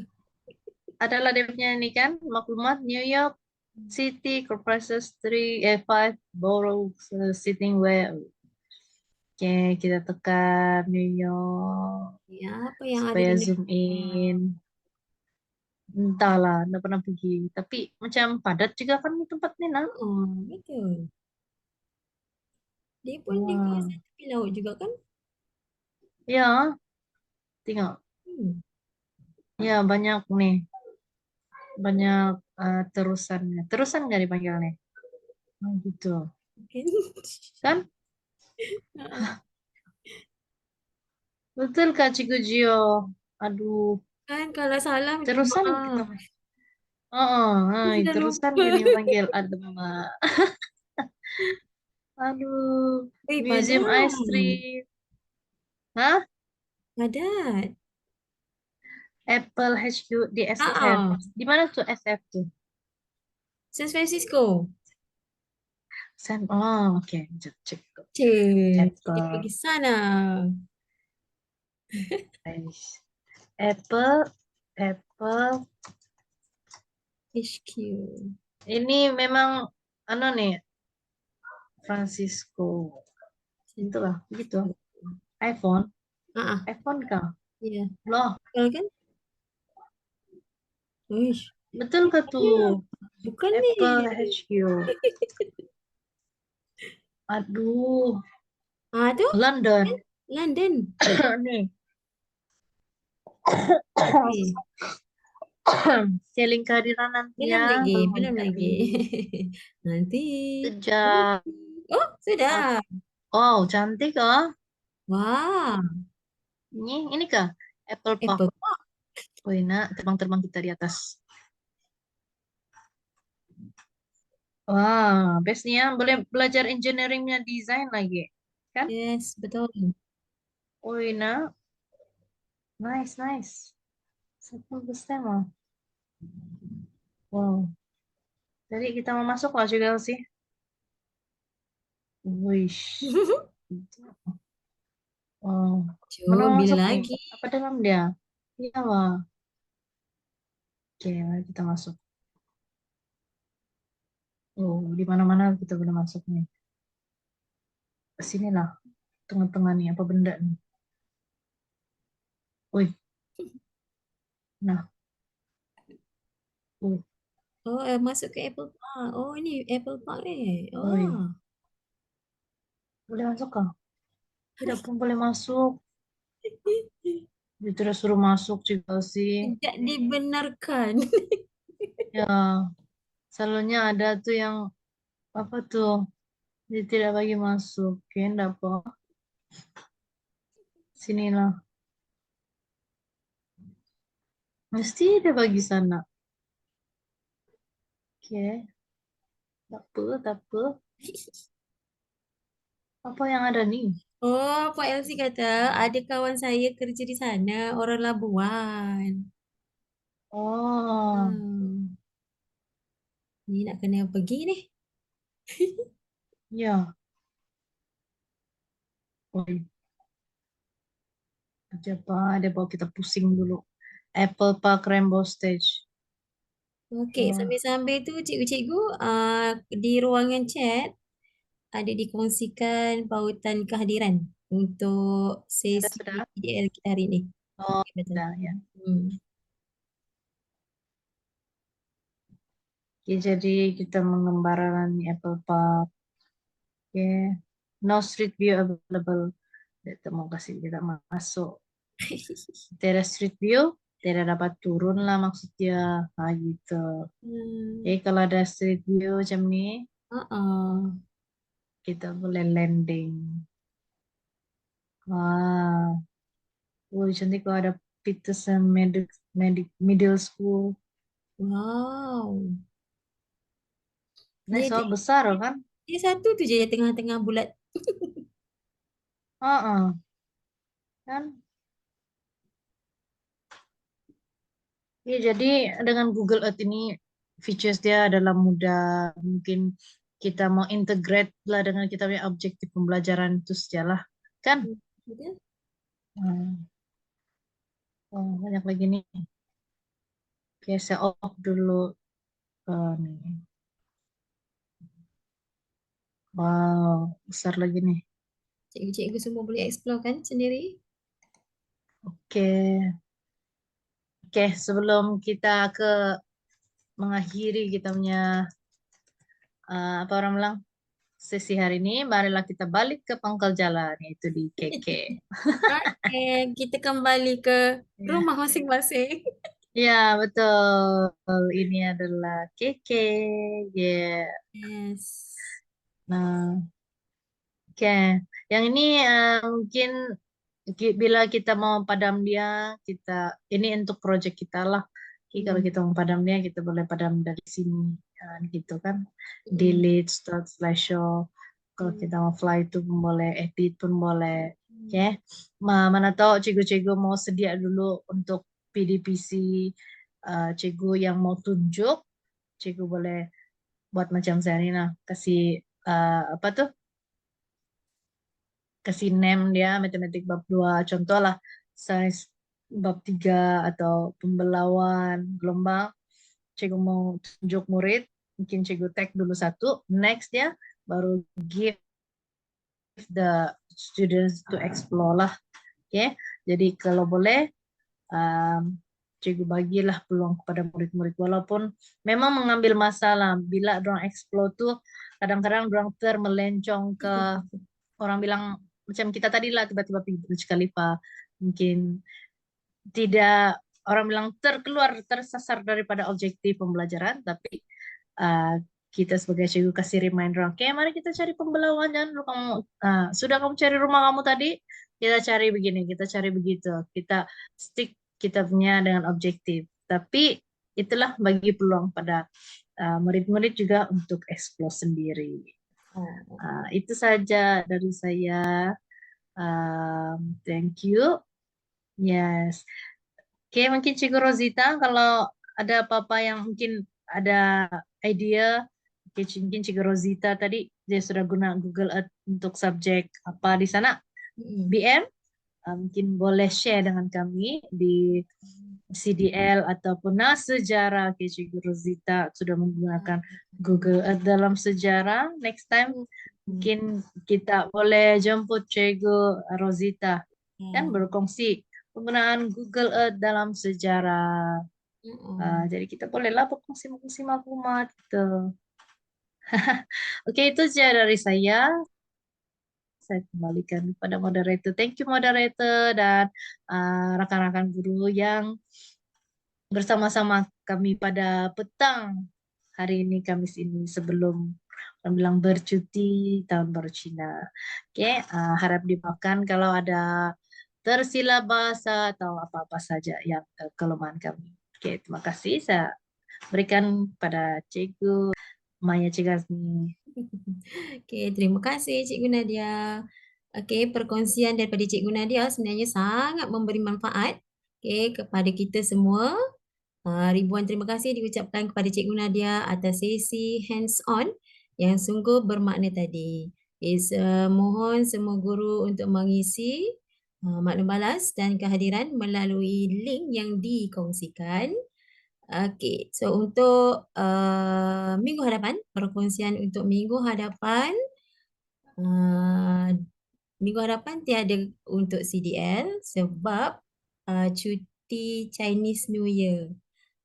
Adalah dia punya ini kan maklumat New York City comprises 5 boroughs sitting where. Oke, kita tekan New York Ya, apa yang ada supaya di zoom in. Entahlah, nggak pernah pergi. Tapi macam padat juga kan tempat ini nah. Oh, betul. Dia pun di Wah, kawasan tepi laut juga kan? ya, tengok. Hmm. Ya, banyak nih. Banyak terusannya. Terusan nggak dipanggilnya? Oh, gitu. Mungkin. Kan? Ha, Betul Kak Cikgu Gio. Aduh, kan kalau salah minta terusan kita. maaf. Oh, Aku sudah terusan lupa. gini panggil Adema. Aduh, Wih, Museum Ice padat. Street. Hah? Padat. Apple HQ di SF. Ah, Di mana tuh SF tuh? San Francisco. Oh, oke. Cek. Cik, kita Apple. pergi sana. Nice. Apple. HQ. Ini memang ano nih, Francisco. Itulah, gitu. iPhone. Ah, iPhone kah? iya. Loh, Betul kan? Uish. betul kah Ya, tuh? bukan Apple nih. HQ. Aduh, Ah, tu London. London. Nih. Okay. Selling kehadiran nanti Belum ya, lagi, kalau mau belum lagi. jadi. Nanti. Sejak, Oh, sudah. oh cantik kah? Wah, Ini kah? Apple Park. Apple Park. Wih, nak, terbang-terbang kita di atas. Wah, bestnya boleh belajar engineeringnya desain lagi. Kan? Yes, betul. Wih, nak. Nice. Satu bersama. Wow. Jadi kita mau masuk lah juga sih. Wih. Oh, mana Jom, mau bila masuk nih? lagi? Apa dalam dia? Iya lah. Oke, mari kita masuk. Oh, di mana-mana kita boleh masuk nih. Ke sini lah. Tengah-tengah nih, apa benda nih? Wih, nah. Wih, Oh, masuk ke Apple Park. Oh, ini Apple Park ni. wih. Oh, Boleh masuk kah? Tidak pun boleh masuk. Dia tidak suruh masuk juga sih. tidak dibenarkan. Ya, selalunya ada tuh yang apa tuh? Dia tidak bagi masuk. Oke, enggak apa. Sinilah. Mesti dia bagi sana. Oke, tak apa. Apa yang ada nih? Oh, Pak Elsie kata ada kawan saya kerja di sana, orang Labuan. Oh, Hmm, ni nak kena pergi ni. ya. Wih, apa? Dia bawa kita pusing dulu. Apple Park Rainbow Stage. Okey, Wah, sambil-sambil tu cikgu-cikgu di ruangan chat ada dikongsikan pautan kehadiran untuk sesi sudah. PDL kita hari ni. Oh, Okey, betul. sudah ya. Hmm. Oke, jadi kita mengembarakan Apple Park. Oke. No street view available. Kita mau kasih kita masuk. Tidak street view, tidak dapat turun lah maksudnya. Nah, gitu. Oke, Hmm. kalau ada street view macam ni, Uh-uh. kita boleh landing. Wah, cantik kalau ada Peterson Middle School. Wow. Ini Dia, soal dia, besar kan? dia satu tu je yang tengah-tengah bulat. Kan? Ya, jadi dengan Google Earth ini features dia adalah mudah. Mungkin kita mau integrate lah dengan kita punya objektif pembelajaran itu sajalah. Kan? Betul? Hmm. Oh, banyak lagi nih. Oke, saya off dulu. Nih. Wow, besar lagi nih. Cikgu-cikgu semua boleh explore kan sendiri? Oke. Oke, sebelum kita mengakhiri kita punya apa orang bilang sesi hari ini, marilah kita balik ke pangkal jalan yaitu di KK. Okey, kita kembali ke Ya, rumah masing-masing. ya, betul. Ini adalah KK. Ya. Yes. Nah, oke. Yang ini mungkin bila kita mau padam dia, ini untuk project kita lah. Oke, kalau kita mau padam dia, kita boleh padam dari sini, gitu kan. Delete, start slideshow. Kalau kita mau fly itu pun boleh, edit pun boleh. Oke, mana tahu cikgu-cikgu mau sedia dulu untuk PDPC cikgu yang mau tunjuk, cikgu boleh buat macam saya ini nah, kasih apa tuh? Kasih name dia matematik bab 2, contoh lah sains bab 3 atau pembelauan gelombang. Cikgu mau tunjuk murid, mungkin cikgu tag dulu satu, next dia baru give the students to explore lah. Oke, jadi kalau boleh cikgu bagilah peluang kepada murid-murid walaupun memang mengambil masalah bila dorang explore tuh kadang-kadang dorang termelencong ke orang bilang macam kita tadi lah tiba-tiba pergi Burj Khalifa, mungkin tidak orang bilang tersasar daripada objektif pembelajaran, tapi kita sebagai cikgu kasih reminder, oke, mari kita cari pembelauan, jangan dulu kamu sudah kamu cari rumah kamu tadi, kita cari begini, kita cari begitu, kita stick kita punya dengan objektif. Tapi itulah bagi peluang pada murid-murid juga untuk explore sendiri. Itu saja dari saya. Thank you. Yes. Oke, mungkin Cikgu Rosita kalau ada apa-apa yang mungkin ada idea, mungkin Cikgu Rosita tadi dia sudah guna Google Earth untuk subjek apa di sana, BM, mungkin boleh share dengan kami di CDL ataupun sejarah. Oke, Cikgu Rosita sudah menggunakan Google Earth dalam sejarah. Next time mungkin kita boleh jemput Cikgu Rosita dan berkongsi penggunaan Google Earth dalam sejarah. Jadi kita bolehlah berkongsi maklumat gitu. Oke, itu saja dari saya. Saya kembalikan kepada moderator. Thank you moderator dan rekan-rekan guru yang bersama-sama kami pada petang hari ini, Kamis ini, sebelum orang bilang bercuti tahun baru Cina. Oke, harap dimaafkan kalau ada tersilap bahasa atau apa-apa saja yang kelemahan kami. Oke, terima kasih. Saya berikan pada Cikgu Maya Cigasni. Oke, terima kasih Cikgu Nadia. Oke, perkongsian daripada Cikgu Nadia sebenarnya sangat memberi manfaat kepada kita semua. Ribuan terima kasih diucapkan kepada Cikgu Nadia atas sesi hands-on yang sungguh bermakna tadi. Mohon semua guru untuk mengisi maklum balas dan kehadiran melalui link yang dikongsikan. Okey, so untuk minggu hadapan, perkongsian untuk minggu hadapan tiada untuk CDL sebab cuti Chinese New Year.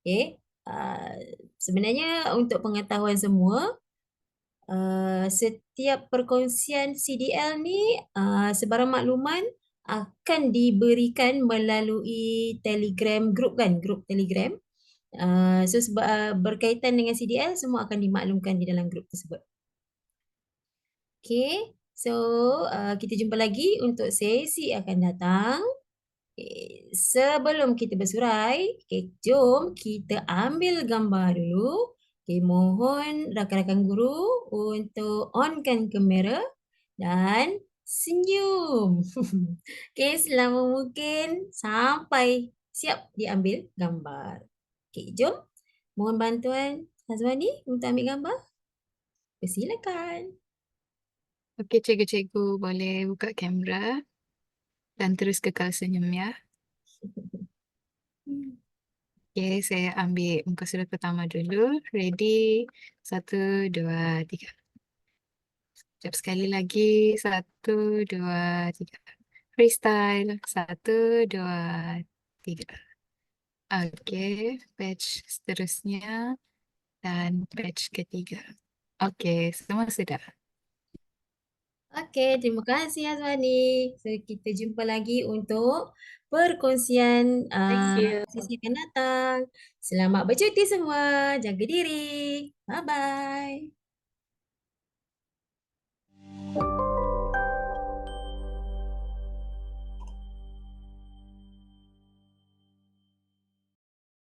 Okay. Sebenarnya untuk pengetahuan semua, setiap perkongsian CDL ni sebarang makluman akan diberikan melalui Telegram group kan, grup Telegram. So berkaitan dengan CDL semua akan dimaklumkan di dalam grup tersebut. Okay, so kita jumpa lagi untuk sesi akan datang. Sebelum kita bersurai, jom kita ambil gambar dulu. Mohon rakan-rakan guru untuk onkan kamera dan senyum. Selama mungkin sampai siap diambil gambar. Jom. Mohon bantuan Azwani untuk ambil gambar. Persilakan. Okey, cikgu-cikgu boleh buka kamera dan terus kekal senyum ya. Okey, saya ambil muka surat pertama dulu. Ready? 1, 2, 3. Sekejap sekali lagi. 1, 2, 3. Freestyle. 1, 2, 3. Okey, batch seterusnya dan batch ketiga. Okey, semua sudah. Okey, terima kasih Azwani. So kita jumpa lagi untuk perkongsian Thank you. sesi akan datang. Selamat bercuti semua. Jaga diri. Bye-bye.